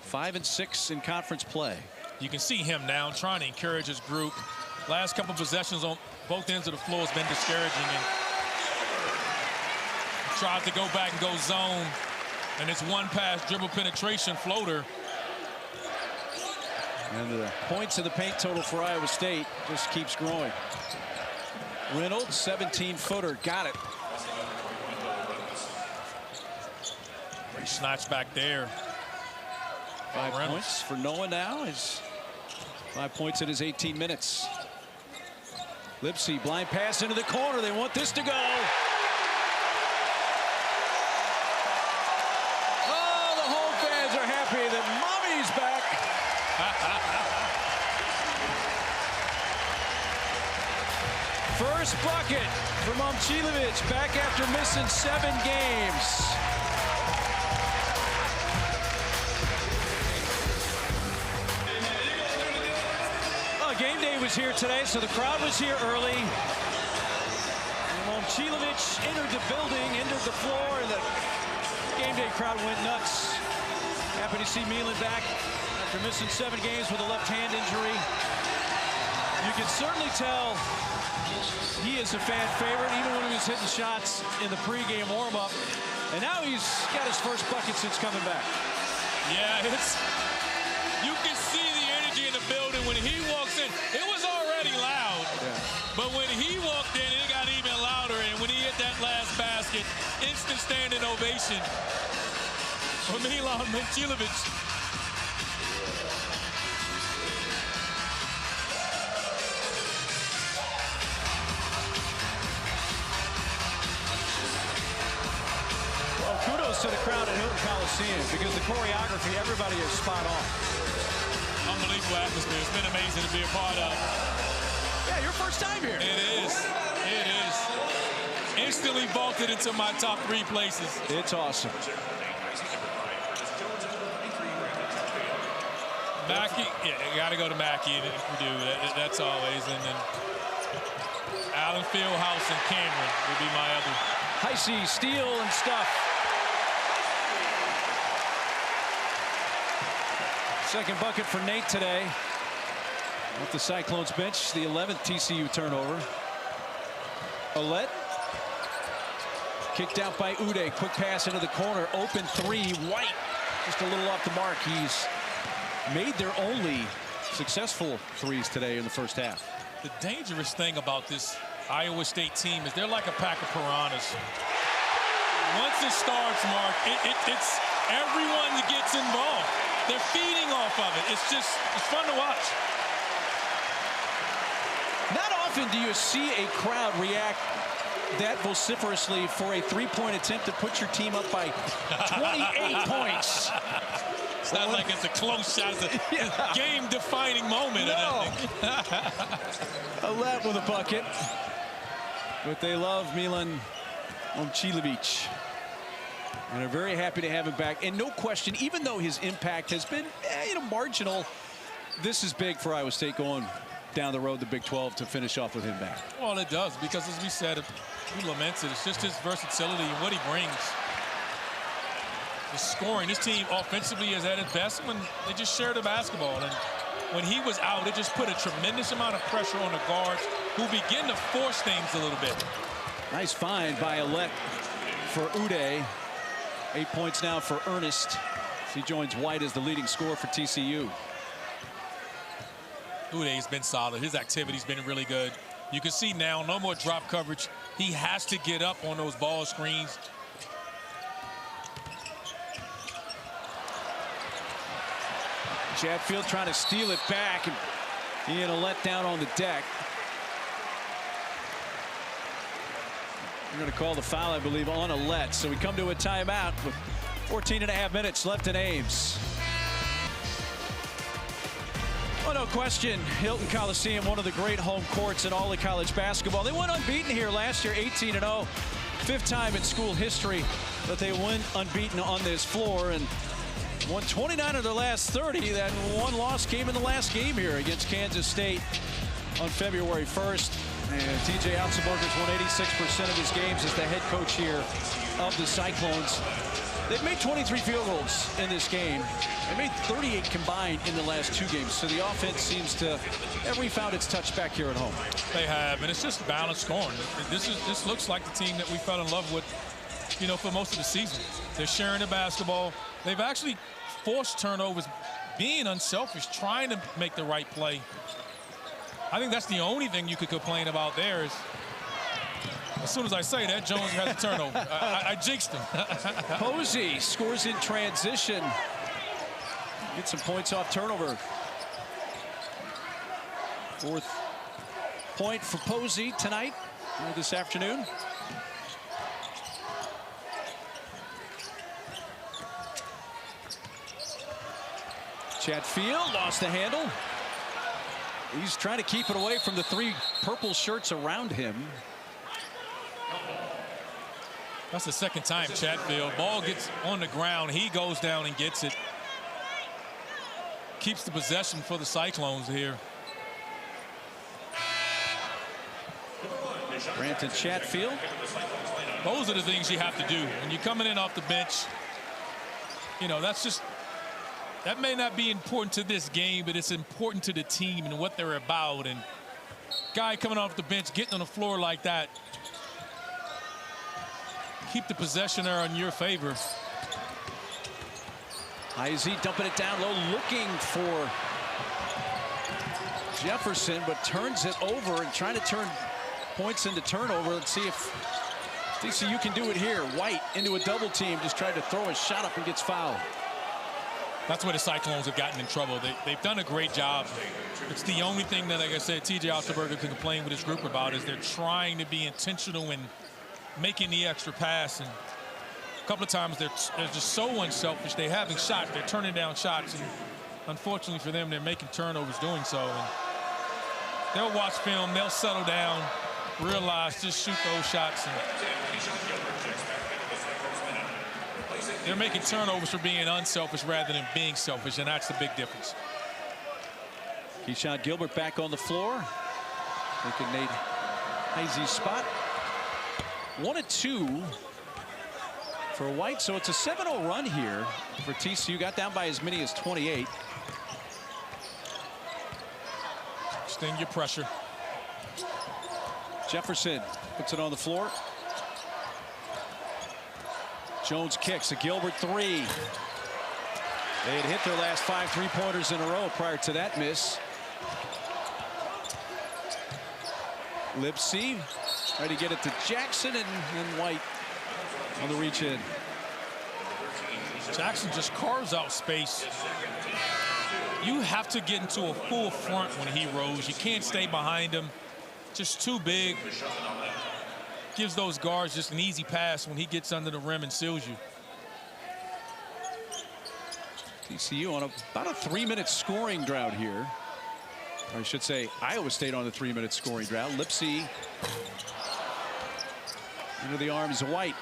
5 and 6 in conference play. You can see him now trying to encourage his group. Last couple possessions on both ends of the floor has been discouraging, and tried to go back and go zone, and it's one pass dribble penetration floater. And the points in the paint total for Iowa State just keeps growing. Reynolds, 17-footer, got it. Great snatch back there. 5 points for Noah now. His 5 points in his 18 minutes. Lipsy, blind pass into the corner. They want this to go. Oh, the home fans are happy that mommy's back. First bucket for Momcilovic, back after missing 7 games. Game day was here today, so the crowd was here early. And Momcilovic entered the building, entered the floor, and the game day crowd went nuts. Happy to see Milan back after missing 7 games with a left hand injury. You can certainly tell he is a fan favorite, even when he was hitting shots in the pregame warm-up. And now he's got his first bucket since coming back. Yeah, you can see the energy in the building when he walks in. It was already loud, but when he walked in, it got even louder. And when he hit that last basket, instant standing ovation for Milan Momcilovic. Well, kudos to the crowd at Hilton Coliseum, because the choreography, everybody is spot on. Unbelievable atmosphere. It's been amazing to be a part of. Yeah, your first time here. It is. It is. Instantly vaulted into my top 3 places. It's awesome. Mackey, yeah, you got to go to Mackey and Purdue. That's always. And then Allen Fieldhouse and Cameron would be my other. Heisey, steal and stuff. Second bucket for Nate today. Off the Cyclones bench, the 11th TCU turnover. Ouellette. Kicked out by Ude. Quick pass into the corner. Open 3. White just a little off the mark. He's made their only successful 3s today in the first half. The dangerous thing about this Iowa State team is they're like a pack of piranhas. Once it starts, Mark, it's everyone that gets involved. They're feeding off of it. It's fun to watch. Not often do you see a crowd react that vociferously for a three-point attempt to put your team up by 28 points. It's not like it's a close shot. It's a game-defining moment. No. Alette with a bucket. But they love Milan Momcilovic. And are very happy to have him back. And no question, even though his impact has been marginal, this is big for Iowa State going down the road, the Big 12, to finish off with him back. Well, it does, because as we said, we lamented, it's just his versatility and what he brings. The scoring, this team offensively is at its best when they just share the basketball. And when he was out, it just put a tremendous amount of pressure on the guards, who begin to force things a little bit. Nice find by Alette for Uday. 8 points now for Ernest. He joins White as the leading scorer for TCU. Uday's been solid. His activity's been really good. You can see now, no more drop coverage. He has to get up on those ball screens. Chatfield trying to steal it back, and he had a letdown on the deck. We're going to call the foul, I believe, on Alette. So we come to a timeout with 14.5 minutes left in Ames. Oh, no question, Hilton Coliseum, one of the great home courts in all of college basketball. They went unbeaten here last year, 18-0. Fifth time in school history that they went unbeaten on this floor, and won 29 of their last 30. That one loss came in the last game here against Kansas State on February 1st. And TJ Otzelberger's won 86% of his games as the head coach here of the Cyclones. They've made 23 field goals in this game. They made 38 combined in the last two games. So the offense seems to have refound its touch back here at home. They have, and it's just balanced scoring. This looks like the team that we fell in love with, for most of the season. They're sharing the basketball. They've actually forced turnovers, being unselfish, trying to make the right play. I think that's the only thing you could complain about there is, as soon as I say that, Jones has a turnover. I jinxed him. Posey scores in transition. Get some points off turnover. Fourth point for Posey tonight or this afternoon. Chatfield lost the handle. He's trying to keep it away from the three purple shirts around him. That's the second time Chatfield. Ball gets on the ground. He goes down and gets it. Keeps the possession for the Cyclones here. Branton Chatfield. Those are the things you have to do when you're coming in off the bench. That's just, that may not be important to this game, but it's important to the team and what they're about. And guy coming off the bench, getting on the floor like that, keep the possession there in your favor. Heisey dumping it down low, looking for Jefferson, but turns it over and trying to turn points into turnover. Let's see if TCU can do it here. White into a double team, just tried to throw a shot up and gets fouled. That's where the Cyclones have gotten in trouble. They've done a great job. It's the only thing that, like I said, TJ Otzelberger can complain with his group about is they're trying to be intentional in making the extra pass. And a couple of times they're just so unselfish. They're having shots. They're turning down shots. And unfortunately for them, they're making turnovers doing so. And they'll watch film. They'll settle down, realize just shoot those shots. And they're making turnovers for being unselfish rather than being selfish, and that's the big difference. Keyshawn Gilbert back on the floor. Taking Nate Heisey's spot. 1-2 for White, so it's a 7-0 run here for TCU. Got down by as many as 28. Extend your pressure. Jefferson puts it on the floor. Jones kicks a Gilbert three. They had hit their last 5 3-pointers in a row prior to that miss. Lipsy trying to get it to Jackson, and White on the reach in. Jackson just carves out space. You have to get into a full front when he rolls. You can't stay behind him. Just too big. Gives those guards just an easy pass when he gets under the rim and seals you. TCU on about a 3-minute scoring drought here. Or I should say Iowa State on a 3-minute scoring drought. Lipsy into the arms of White.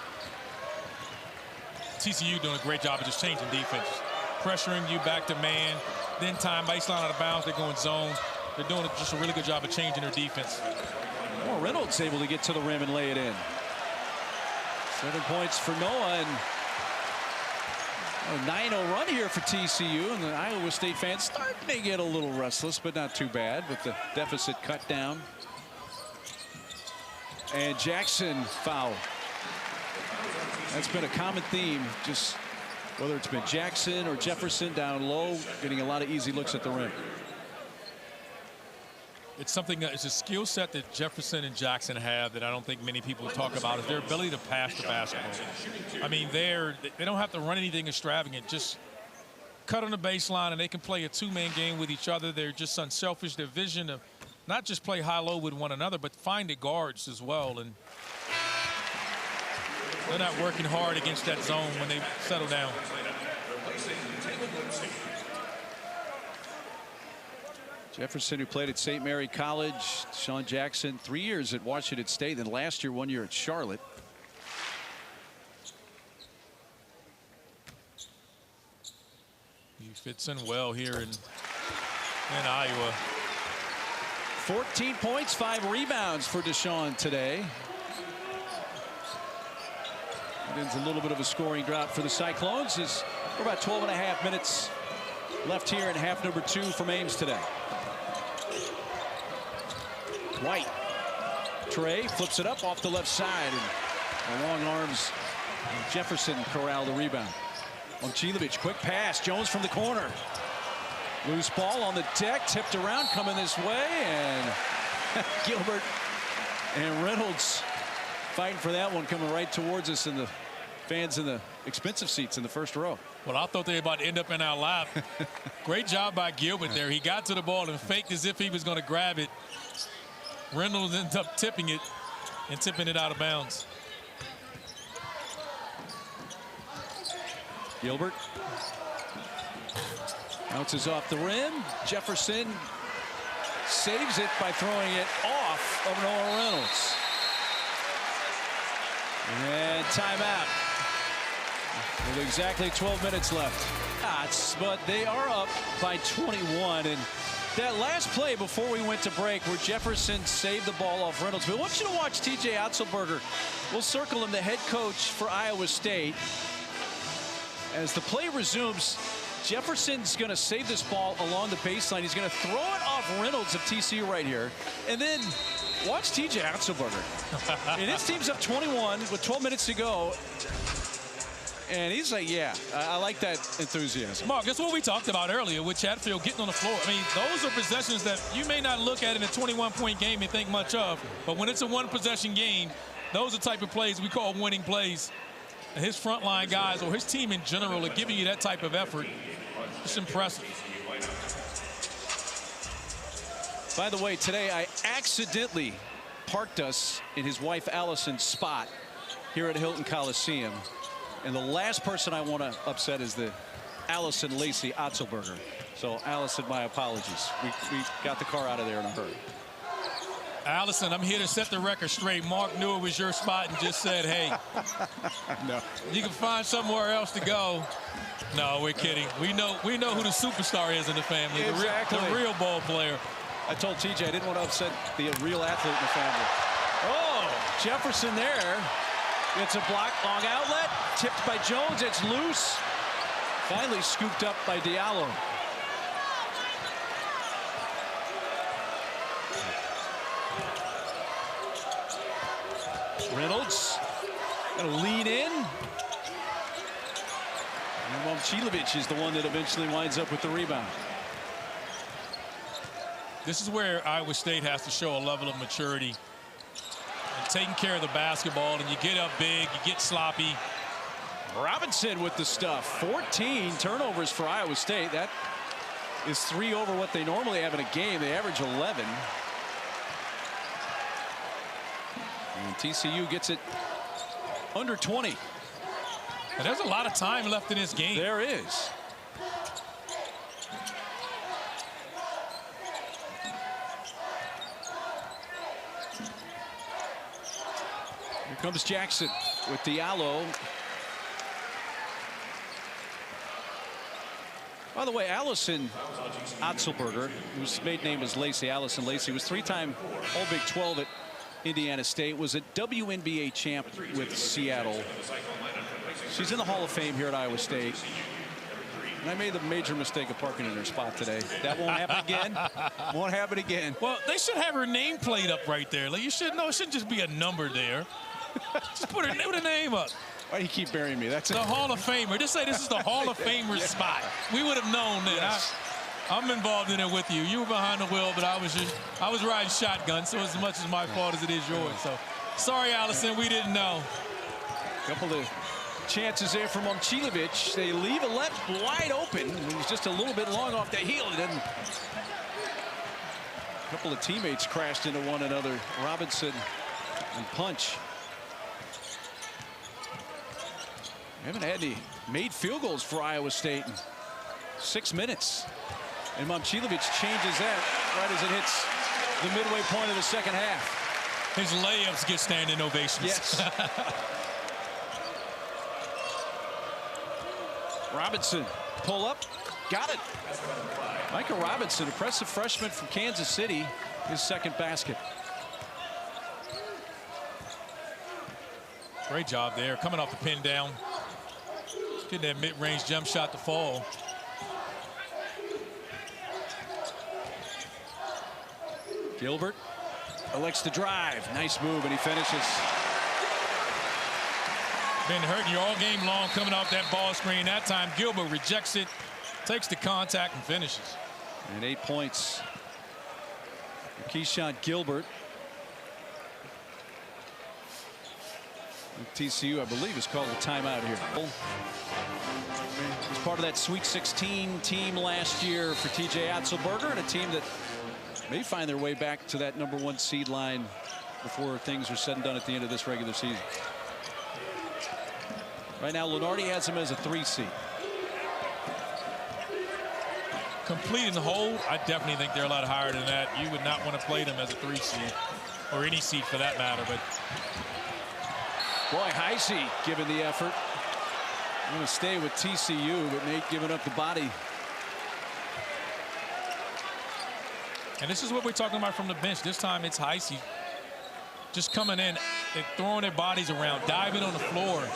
TCU doing a great job of just changing defense. Pressuring you back to man. Then time baseline out of bounds. They're going zone. They're doing just a really good job of changing their defense. Well, Reynolds able to get to the rim and lay it in. 7 points for Noah, and a 9-0 run here for TCU, and the Iowa State fans starting to get a little restless, but not too bad with the deficit cut down. And Jackson foul. That's been a common theme, just whether it's been Jackson or Jefferson down low, getting a lot of easy looks at the rim. It's something that it's a skill set that Jefferson and Jackson have that I don't think many people talk about, is their ability to pass the basketball. I mean, they don't have to run anything extravagant. Just cut on the baseline, and they can play a two-man game with each other. They're just unselfish. Their vision of not just play high-low with one another, but find the guards as well. And they're not working hard against that zone when they settle down. Jefferson, who played at St. Mary College. Sean Jackson, 3 years at Washington State, then last year 1 year at Charlotte. He fits in well here in Iowa. 14 points, 5 rebounds for Deshaun today. It's a little bit of a scoring drought for the Cyclones. We're about 12.5 minutes left here in half number 2 from Ames today. White. Trey flips it up off the left side, and the long arms. Jefferson corral the rebound. Momcilovic, quick pass. Jones from the corner. Loose ball on the deck, tipped around, coming this way, and Gilbert and Reynolds fighting for that one, coming right towards us, and the fans in the expensive seats in the first row. Well, I thought they were about to end up in our lap. Great job by Gilbert there. He got to the ball and faked as if he was going to grab it. Reynolds ends up tipping it and tipping it out of bounds. Gilbert bounces off the rim. Jefferson saves it by throwing it off of Noah Reynolds. And timeout. With exactly 12 minutes left. But they are up by 21. And that last play before we went to break, where Jefferson saved the ball off Reynolds. But I want you to watch TJ Otzelberger. We'll circle him, the head coach for Iowa State. As the play resumes, Jefferson's going to save this ball along the baseline. He's going to throw it off Reynolds of TCU right here. And then watch TJ Otzelberger. And his team's up 21 with 12 minutes to go. And he's like, yeah, I like that enthusiasm. Mark, that's what we talked about earlier with Chatfield getting on the floor. I mean, those are possessions that you may not look at in a 21-point game and think much of. But when it's a one-possession game, those are the type of plays we call winning plays. And his frontline guys, or his team in general, are giving you that type of effort. It's impressive. By the way, today I accidentally parked us in his wife Allison's spot here at Hilton Coliseum. And the last person I want to upset is the Allison Lacey Otzelberger. So, Allison, my apologies. We got the car out of there in a hurry. Allison, I'm here to set the record straight. Mark knew it was your spot and just said, hey, no, you can find somewhere else to go. No, we're kidding. We know who the superstar is in the family. Exactly. The real ball player. I told TJ I didn't want to upset the real athlete in the family. Oh, Jefferson there. It's a block, long outlet, tipped by Jones. It's loose. Finally scooped up by Diallo. Reynolds gonna lean in. And Momcilovic is the one that eventually winds up with the rebound. This is where Iowa State has to show a level of maturity. taking care of the basketball, and you get up big, you get sloppy. Robinson with the stuff. 14 turnovers for Iowa State. That is 3 over what they normally have in a game. They average 11. And TCU gets it under 20. And there's a lot of time left in this game. There is. Here comes Jackson with Diallo. By the way, Allison Otzelberger, whose maiden name is Lacey, Allison Lacey, was 3-time All-Big 12 at Indiana State, was a WNBA champ with Seattle. She's in the Hall of Fame here at Iowa State. And I made the major mistake of parking in her spot today. That won't happen again. Won't happen again. Well, they should have her name plate up right there. Like, you should know, it shouldn't just be a number there. Just put a name up. Why do you keep burying me? That's the Hall of Famer. Just say this is the Hall of Famer spot. We would have known that. Yes. I'm involved in it with you. You were behind the wheel, but I was riding shotgun, so as much as my fault as it is yours. So sorry, Allison, we didn't know. Couple of chances there for Momcilovic. They leave a left wide open. It was just a little bit long off the heel. And then a couple of teammates crashed into one another. Robinson and Punch. Haven't had any made field goals for Iowa State in 6 minutes. And Momcilovic changes that right as it hits the midway point of the second half. His layups get standing ovations. Yes. Robinson, pull up, got it. Micah Robinson, impressive freshman from Kansas City, his second basket. Great job there, coming off the pin down. Getting that mid-range jump shot to fall. Gilbert elects to drive. Nice move, and he finishes. Been hurting you all game long coming off that ball screen. That time Gilbert rejects it, takes the contact, and finishes. And 8 points for Keyshawn Gilbert. TCU, I believe, has called a timeout here. He's part of that Sweet 16 team last year for TJ Otzelberger, and a team that may find their way back to that #1 seed line before things are said and done at the end of this regular season. Right now, Lenardi has him as a 3 seed. Complete and hold, I definitely think they're a lot higher than that. You would not want to play them as a 3 seed, or any seed for that matter. But boy, Heisey giving the effort. I'm going to stay with TCU, but Nate giving up the body. And this is what we're talking about from the bench. This time it's Heisey just coming in and throwing their bodies around, diving on the floor.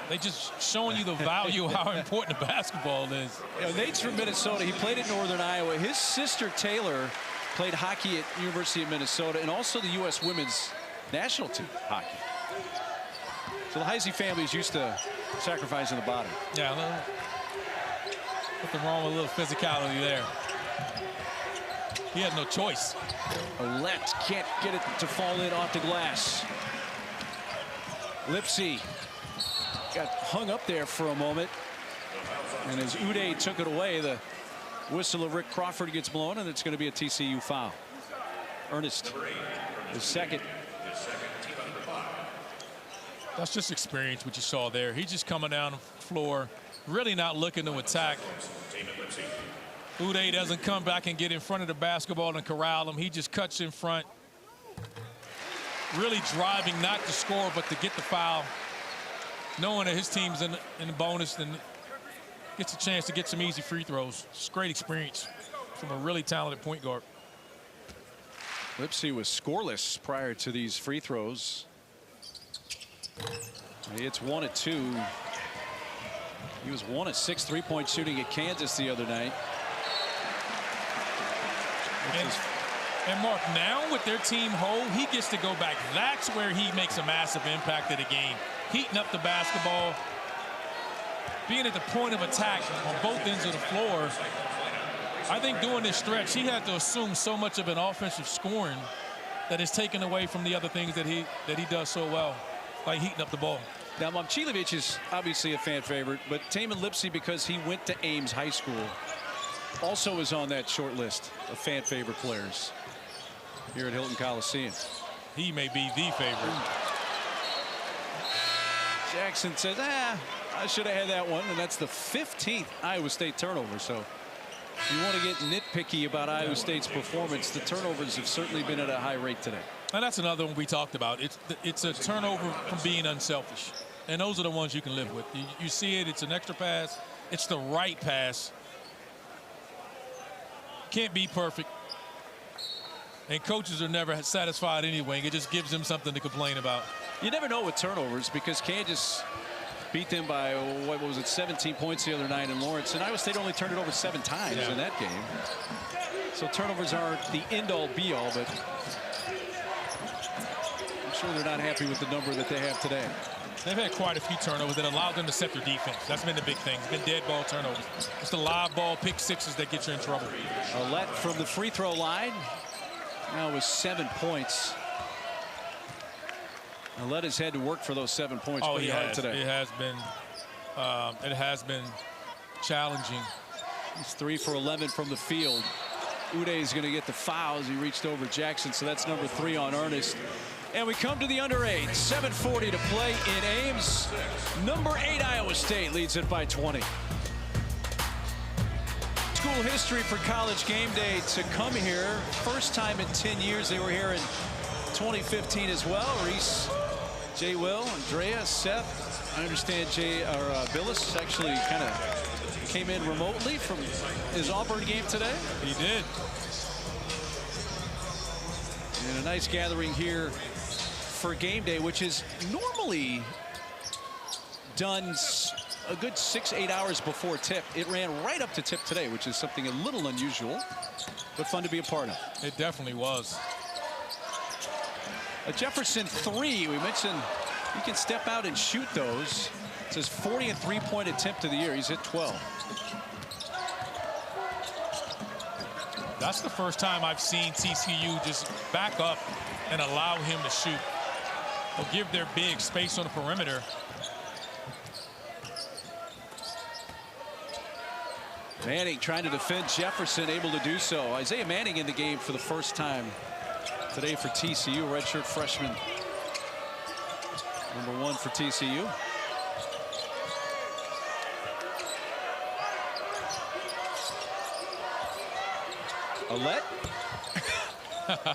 They just showing you the value of how important the basketball is. You know, Nate's from Minnesota. He played at Northern Iowa. His sister Taylor played hockey at University of Minnesota and also the U.S. women's national team hockey. So the Heisey family is used to sacrificing the body. Yeah, nothing wrong with a little physicality there. He had no choice. Ouellette can't get it to fall in off the glass. Lipsy got hung up there for a moment. And as Uday took it away, the whistle of Rick Crawford gets blown, and it's going to be a TCU foul. Ernest, the second. That's just experience, what you saw there. He's just coming down the floor, really not looking to attack. Uday doesn't come back and get in front of the basketball and corral him. He just cuts in front. Really driving, not to score, but to get the foul. Knowing that his team's in the bonus and gets a chance to get some easy free throws. It's great experience from a really talented point guard. Lipsy was scoreless prior to these free throws. It's 1 of 2. He was 1 of 6 3-point shooting at Kansas the other night. And Mark, now with their team hold, he gets to go back. That's where he makes a massive impact of the game. Heating up the basketball, being at the point of attack on both ends of the floor. I think during this stretch, he had to assume so much of an offensive scoring that is taken away from the other things that he does so well, like heating up the ball. Now, Momcilovic is obviously a fan favorite, but Tamin Lipsey, because he went to Ames High School, also is on that short list of fan favorite players here at Hilton Coliseum. He may be the favorite. Jackson says, I should have had that one, and that's the 15th Iowa State turnover. So if you want to get nitpicky about Iowa State's performance, the turnovers have certainly been at a high rate today. And that's another one we talked about. It's a turnover from being unselfish. And those are the ones you can live with. You see it, it's an extra pass. It's the right pass. Can't be perfect. And coaches are never satisfied anyway. It just gives them something to complain about. You never know with turnovers, because Kansas beat them by, what was it, 17 points the other night in Lawrence. And Iowa State only turned it over 7 times in that game. So turnovers aren't the end-all be-all, but I'm sure they're not happy with the number that they have today. They've had quite a few turnovers that allowed them to set their defense. That's been the big thing. It's been dead ball turnovers. It's the live ball pick sixes that get you in trouble. Ouellette from the free throw line. Now with 7 points. Ouellette has had to work for those 7 points pretty hard today. It has been challenging. He's 3 for 11 from the field. Uday is going to get the foul as he reached over Jackson, so that's number 3 on Ernest. And we come to the under 8. 7:40 to play in Ames. Number 8 Iowa State leads it by 20. School history for College Game Day to come here. First time in 10 years. They were here in 2015 as well. Reese, Jay Will, Andrea, Seth. I understand Billis actually kind of came in remotely from his Auburn game today. He did. And a nice gathering here for Game Day, which is normally done a good 6-8 hours before tip. It ran right up to tip today, which is something a little unusual, but fun to be a part of. It definitely was. A Jefferson 3, we mentioned he can step out and shoot those. It's his 40th three-point attempt of the year. He's hit 12. That's the first time I've seen TCU just back up and allow him to shoot. They'll give their big space on the perimeter. Manning trying to defend Jefferson, able to do so. Isaiah Manning in the game for the first time today for TCU, redshirt freshman. Number 1 for TCU. Ouellette.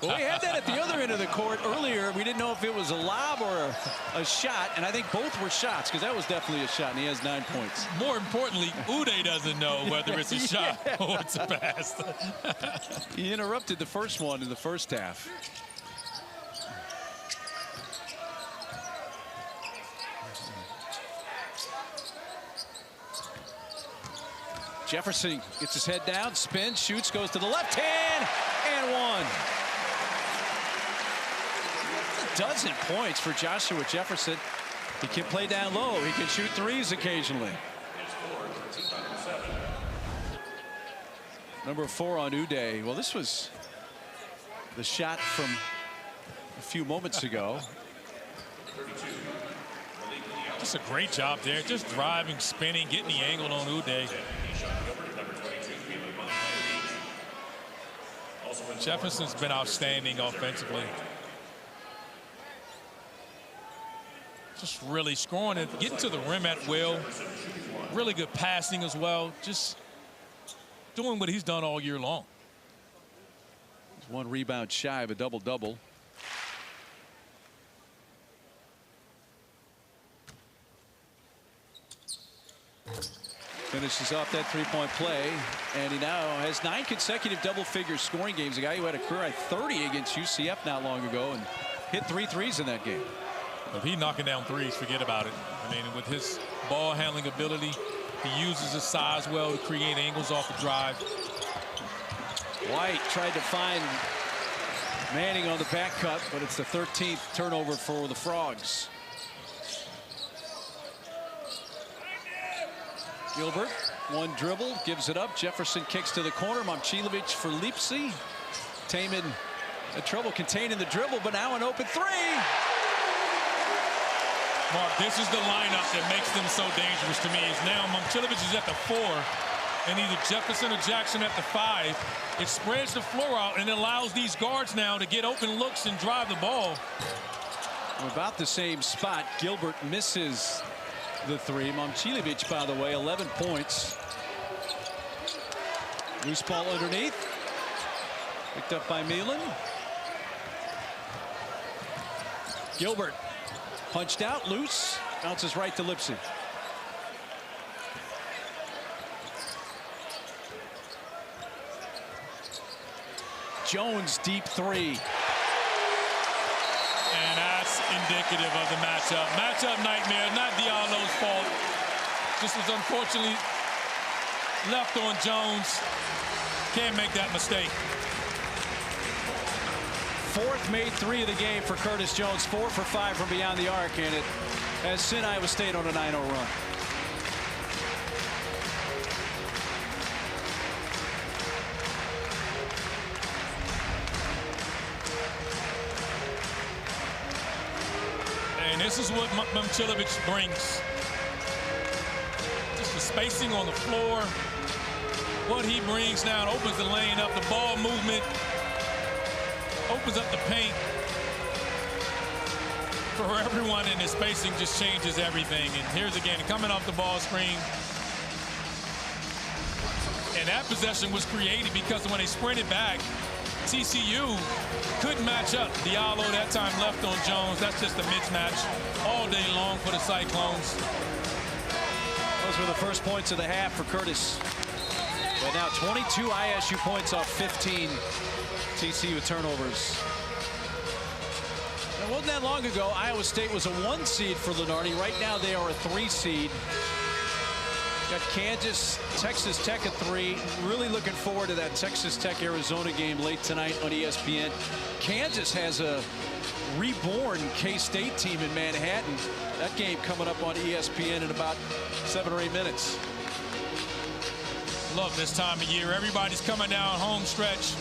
Well, we had that at the other end of the court earlier. We didn't know if it was a lob or a shot, and I think both were shots, because that was definitely a shot, and he has 9 points. More importantly, Uday doesn't know whether it's a shot or it's a pass. He interrupted the first one in the first half. Jefferson gets his head down, spins, shoots, goes to the left hand, and 1. A dozen points for Joshua Jefferson. He can play down low. He can shoot threes occasionally. Number 4 on Uday. Well, this was the shot from a few moments ago. Just a great job there. Just driving, spinning, getting the angle on Uday. Jefferson's been outstanding offensively. Just really scoring it, getting to the rim at will. Really good passing as well. Just doing what he's done all year long. He's 1 rebound shy of a double-double. Finishes off that three-point play, and he now has 9 consecutive double-figure scoring games. A guy who had a career-high 30 against UCF not long ago and hit 3 threes in that game. If he's knocking down threes, forget about it. I mean, with his ball handling ability, he uses his size well to create angles off the drive. White tried to find Manning on the back cut, but it's the 13th turnover for the Frogs. Gilbert, 1 dribble, gives it up. Jefferson kicks to the corner. Momcilovic for Lipsey. Tamin Had trouble containing the dribble, but now an open three. Mark, this is the lineup that makes them so dangerous to me. Is now Momcilovic is at the 4, and either Jefferson or Jackson at the 5. It spreads the floor out and allows these guards now to get open looks and drive the ball. From about the same spot, Gilbert misses the 3. Momcilovic, by the way, 11 points. Loose ball underneath. Picked up by Milan. Gilbert punched out, loose, bounces right to Lipsy. Jones, deep 3. And that's indicative of the matchup. Matchup nightmare, not Diallo's fault. This was unfortunately left on Jones. Can't make that mistake. 4th made 3 of the game for Curtis Jones. 4 for 5 from beyond the arc, and it has sent Iowa State on a 9-0 run. And this is what Momcilovic brings. Just the spacing on the floor. What he brings now, it opens the lane up, the ball movement. Opens up the paint for everyone, and his spacing just changes everything. And here's again coming off the ball screen. And that possession was created because when they sprinted back, TCU couldn't match up. Diallo that time left on Jones. That's just a mismatch all day long for the Cyclones. Those were the first points of the half for Curtis. But now 22 ISU points off 15 TCU turnovers. It wasn't that long ago, Iowa State was a 1 seed for Lunardi. Right now they are a 3 seed. Got Kansas, Texas Tech at 3. Really looking forward to that Texas Tech-Arizona game late tonight on ESPN. Kansas has a reborn K-State team in Manhattan. That game coming up on ESPN in about 7 or 8 minutes. Love this time of year. Everybody's coming down home stretch.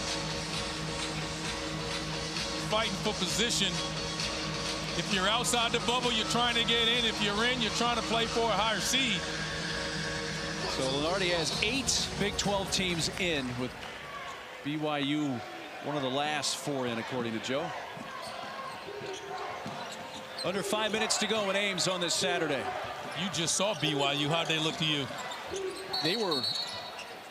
Fighting for position. If you're outside the bubble, you're trying to get in. If you're in, you're trying to play for a higher seed. So Lunardi has 8 Big 12 teams in, with BYU one of the last 4 in, according to Joe. Under 5 minutes to go in Ames on this Saturday. You just saw BYU. How'd they look to you? They were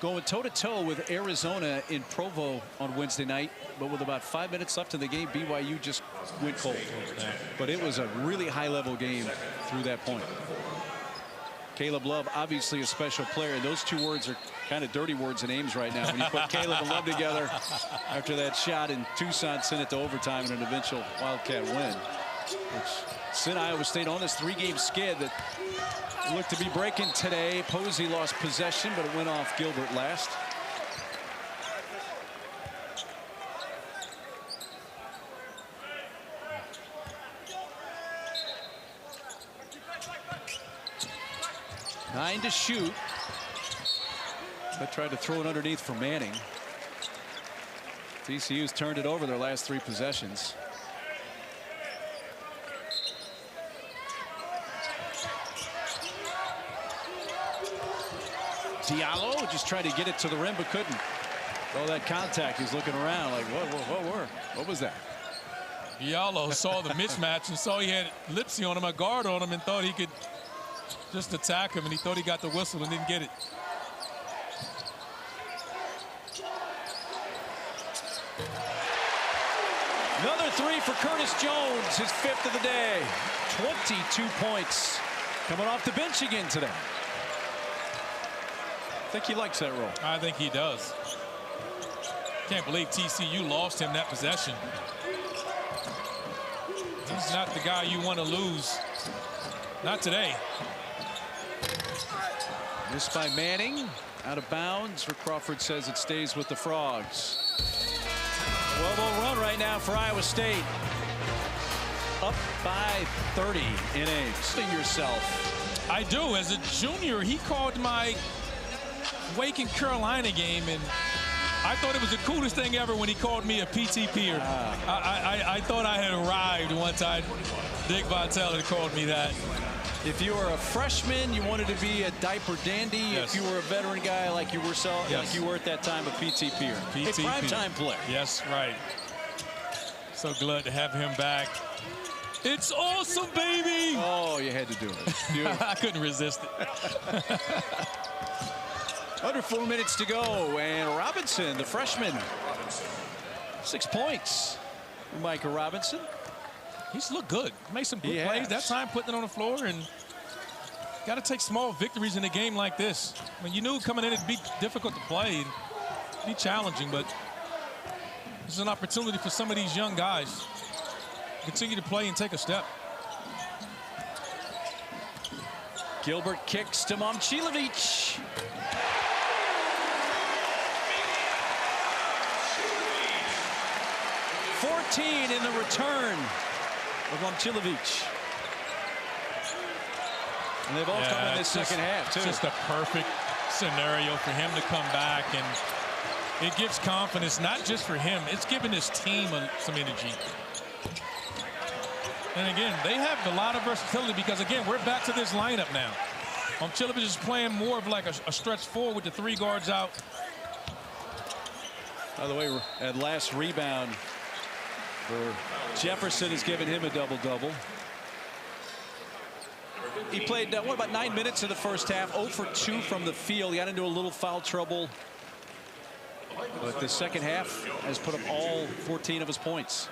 going toe-to-toe with Arizona in Provo on Wednesday night, but with about 5 minutes left in the game, BYU just went cold. But it was a really high-level game through that point. Caleb Love, obviously a special player. Those 2 words are kind of dirty words in Ames right now. When you put Caleb and Love together after that shot in Tucson, sent it to overtime in an eventual Wildcat win, which sent Iowa State on this 3-game skid that looked to be breaking today. Posey lost possession, but it went off Gilbert last. Nine to shoot. They tried to throw it underneath for Manning. TCU's turned it over their last 3 possessions. Diallo just tried to get it to the rim, but couldn't. All that contact, he's looking around like, what was that? Diallo saw the mismatch and saw he had Lipsy on him, a guard on him, and thought he could just attack him, and he thought he got the whistle and didn't get it. Another 3 for Curtis Jones, his 5th of the day. 22 points coming off the bench again today. I think he likes that role. I think he does. Can't believe TCU lost him that possession. He's not the guy you want to lose. Not today. Missed by Manning. Out of bounds. Rick Crawford says it stays with the Frogs. 12-0 run right now for Iowa State. Up by 30 in Ames. Yourself. I do. As a junior, he called my Wake and Carolina game, and I thought it was the coolest thing ever when he called me a PT peer. I thought I had arrived once Dick Vitale had called me that. If you were a freshman, you wanted to be a diaper dandy. Yes. If you were a veteran guy like you were, like you were at that time, a PT peer. A prime-time player. Yes, right. So glad to have him back. It's awesome, baby! Oh, you had to do it. I couldn't resist it. Under 4 minutes to go, and Robinson, the freshman, 6 points. Micah Robinson. He's looked good. Made some good plays. That time putting it on the floor, and got to take small victories in a game like this. I mean, you knew coming in it'd be difficult to play and be challenging, but this is an opportunity for some of these young guys to continue to play and take a step. Gilbert kicks to Momcilovic. In the return of Momcilovic. And they've all come in this second half, too. Just a perfect scenario for him to come back, and it gives confidence, not just for him, it's giving his team some energy. And again, they have a lot of versatility because, again, we're back to this lineup now. Momcilovic is playing more of like a stretch four with the 3 guards out. By the way, at last rebound, Jefferson has given him a double-double. He played, what, about 9 minutes in the first half, 0 for 2 from the field. He got into a little foul trouble. But the second half has put up all 14 of his points.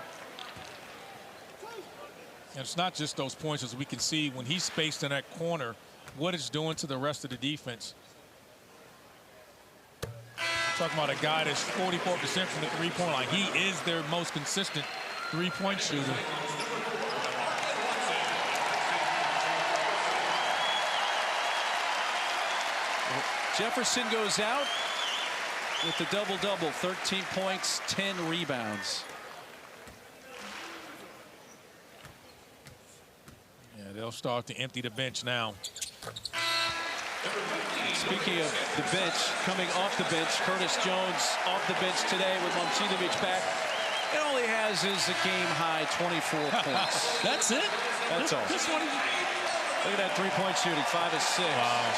And it's not just those points, as we can see when he's spaced in that corner, what it's doing to the rest of the defense. Talking about a guy that's 44% from the three-point line. He is their most consistent three-point shooter. Jefferson goes out with the double-double, 13 points, 10 rebounds. Yeah, they'll start to empty the bench now. Speaking of the bench, coming off the bench, Curtis Jones off the bench today with Momcilovic back. And all he has is a game-high 24 points. That's it? That's all. Look at that three-point shooting, 5 of 6. Wow.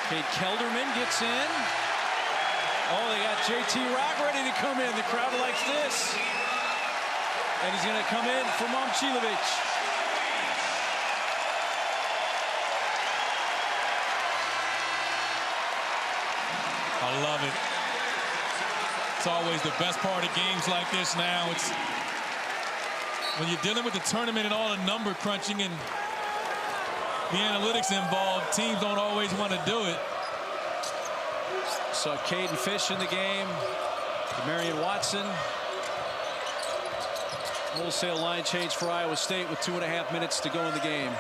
Okay, Kelderman gets in. Oh, they got JT Rock ready to come in. The crowd likes this. And he's going to come in for Momcilovic. I love it. It's always the best part of games like this now. It's when you're dealing with the tournament and all the number crunching and the analytics involved, teams don't always want to do it. Saw Caden Fish in the game. Marion Watson. Wholesale line change for Iowa State with 2.5 minutes to go in the game.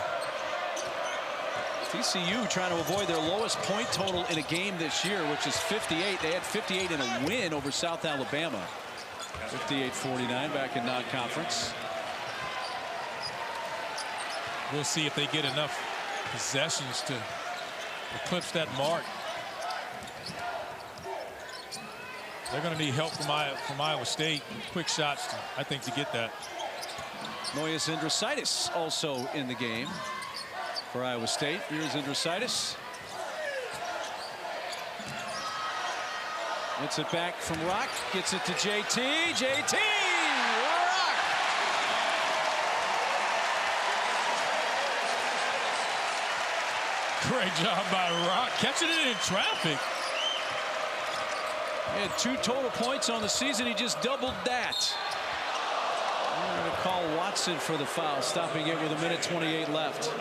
TCU trying to avoid their lowest point total in a game this year, which is 58. They had 58 in a win over South Alabama. 58-49 back in non-conference. We'll see if they get enough possessions to eclipse that mark. They're going to need help from Iowa State. Quick shots, I think, to get that. Noyes Indricitis also in the game for Iowa State. Here's Indricitis. Gets it back from Rock. Gets it to JT. JT! Rock! Great job by Rock. Catching it in traffic. He had 2 total points on the season. He just doubled that. We're going to call Watson for the foul, stopping it with 1:28 left.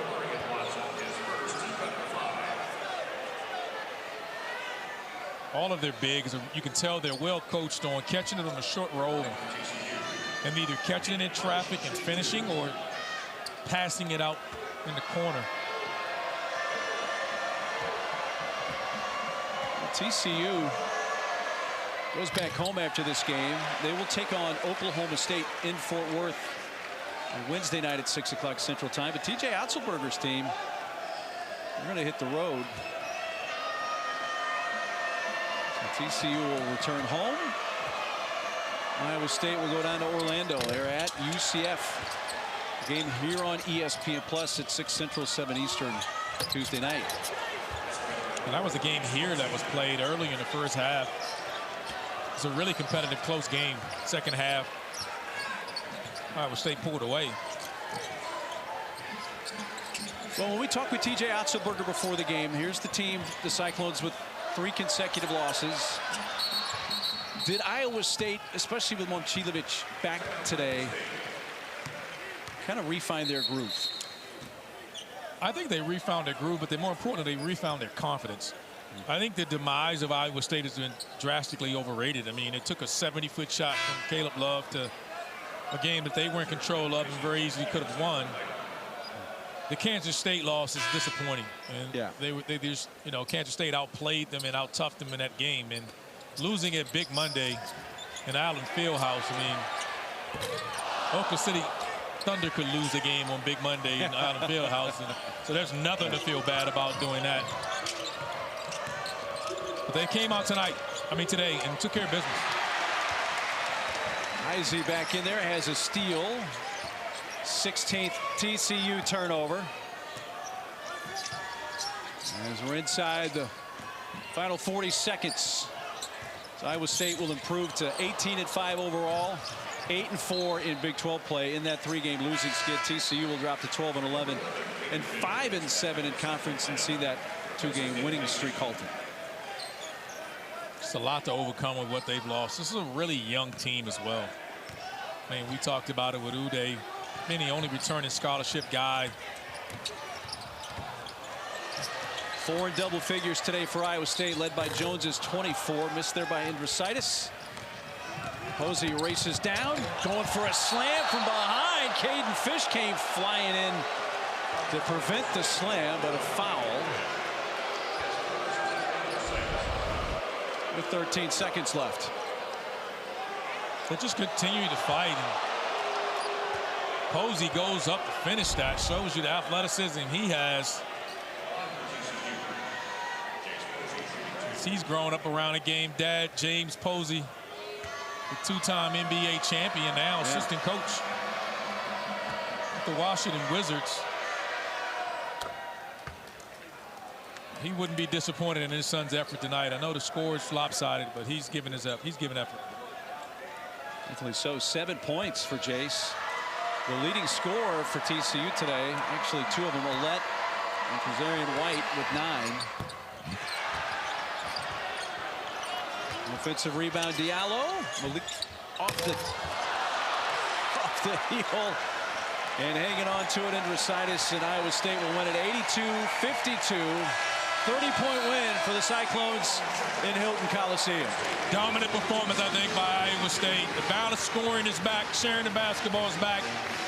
All of their bigs, you can tell they're well coached on catching it on a short roll and either catching it in traffic and finishing or passing it out in the corner. TCU goes back home after this game. They will take on Oklahoma State in Fort Worth on Wednesday night at 6 o'clock Central Time. But TJ Otzelberger's team, they're going to hit the road. TCU will return home. Iowa State will go down to Orlando. They're at UCF. Game here on ESPN Plus at 6 Central, 7 Eastern, Tuesday night. And that was a game here that was played early in the first half. It's a really competitive, close game. Second half, Iowa State pulled away. Well, when we talked with TJ Otzelberger before the game, here's the team, the Cyclones, with 3 consecutive losses. Did Iowa State, especially with Momcilovic back today, kind of refine their groove? I think they refound their groove, but more importantly, they refound their confidence. I think the demise of Iowa State has been drastically overrated. I mean, it took a 70-foot shot from Caleb Love to a game that they were in control of and very easily could have won. The Kansas State loss is disappointing, and they just, you know, Kansas State outplayed them and out-toughed them in that game, and losing at Big Monday in Allen Fieldhouse. I mean, Oklahoma City Thunder could lose a game on Big Monday in Allen Fieldhouse, and so there's nothing to feel bad about doing that. But they came out today, and took care of business. Izzy back in there, has a steal. 16th TCU turnover. As we're inside the final 40 seconds, so Iowa State will improve to 18-5 overall, 8-4 in Big 12 play in that 3-game losing skid. TCU will drop to 12-11 and 5-7 in conference and see that 2-game winning streak halted. It's a lot to overcome with what they've lost. This is a really young team as well. I mean, we talked about it with Uday. I mean, the only returning scholarship guy. 4 in double figures today for Iowa State, led by Jones's 24. Missed there by Andrositis. Posey races down, going for a slam from behind. Caden Fish came flying in to prevent the slam, but a foul. With 13 seconds left. They just continue to fight. And Posey goes up to finish that. Shows you the athleticism he has. He's grown up around the game. Dad, James Posey, the 2-time NBA champion, now assistant coach with the Washington Wizards. He wouldn't be disappointed in his son's effort tonight. I know the score is lopsided, but he's given effort. Definitely so. 7 points for Jace. The leading scorer for TCU today. Actually, 2 of them, Ouellette and Kazarian White with 9. Offensive rebound, Diallo. Malik off the heel. And hanging on to it, Andrositis, and Iowa State will win it 82-52. 30-point win for the Cyclones in Hilton Coliseum. Dominant performance, I think, by Iowa State. The balance scoring is back, sharing the basketball is back,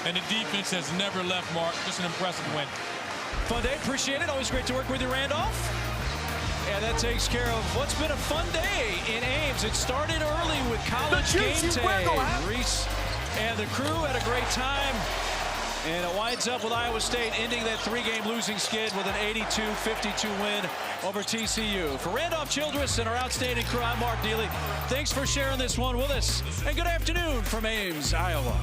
and the defense has never left mark. Just an impressive win. Fun day, appreciate it. Always great to work with you, Randolph. And that takes care of what's been a fun day in Ames. It started early with college GameDay. Reese and the crew had a great time. And it winds up with Iowa State ending that 3-game losing skid with an 82-52 win over TCU. For Randolph Childress and our outstanding crew, I'm Mark Neely. Thanks for sharing this one with us. And good afternoon from Ames, Iowa.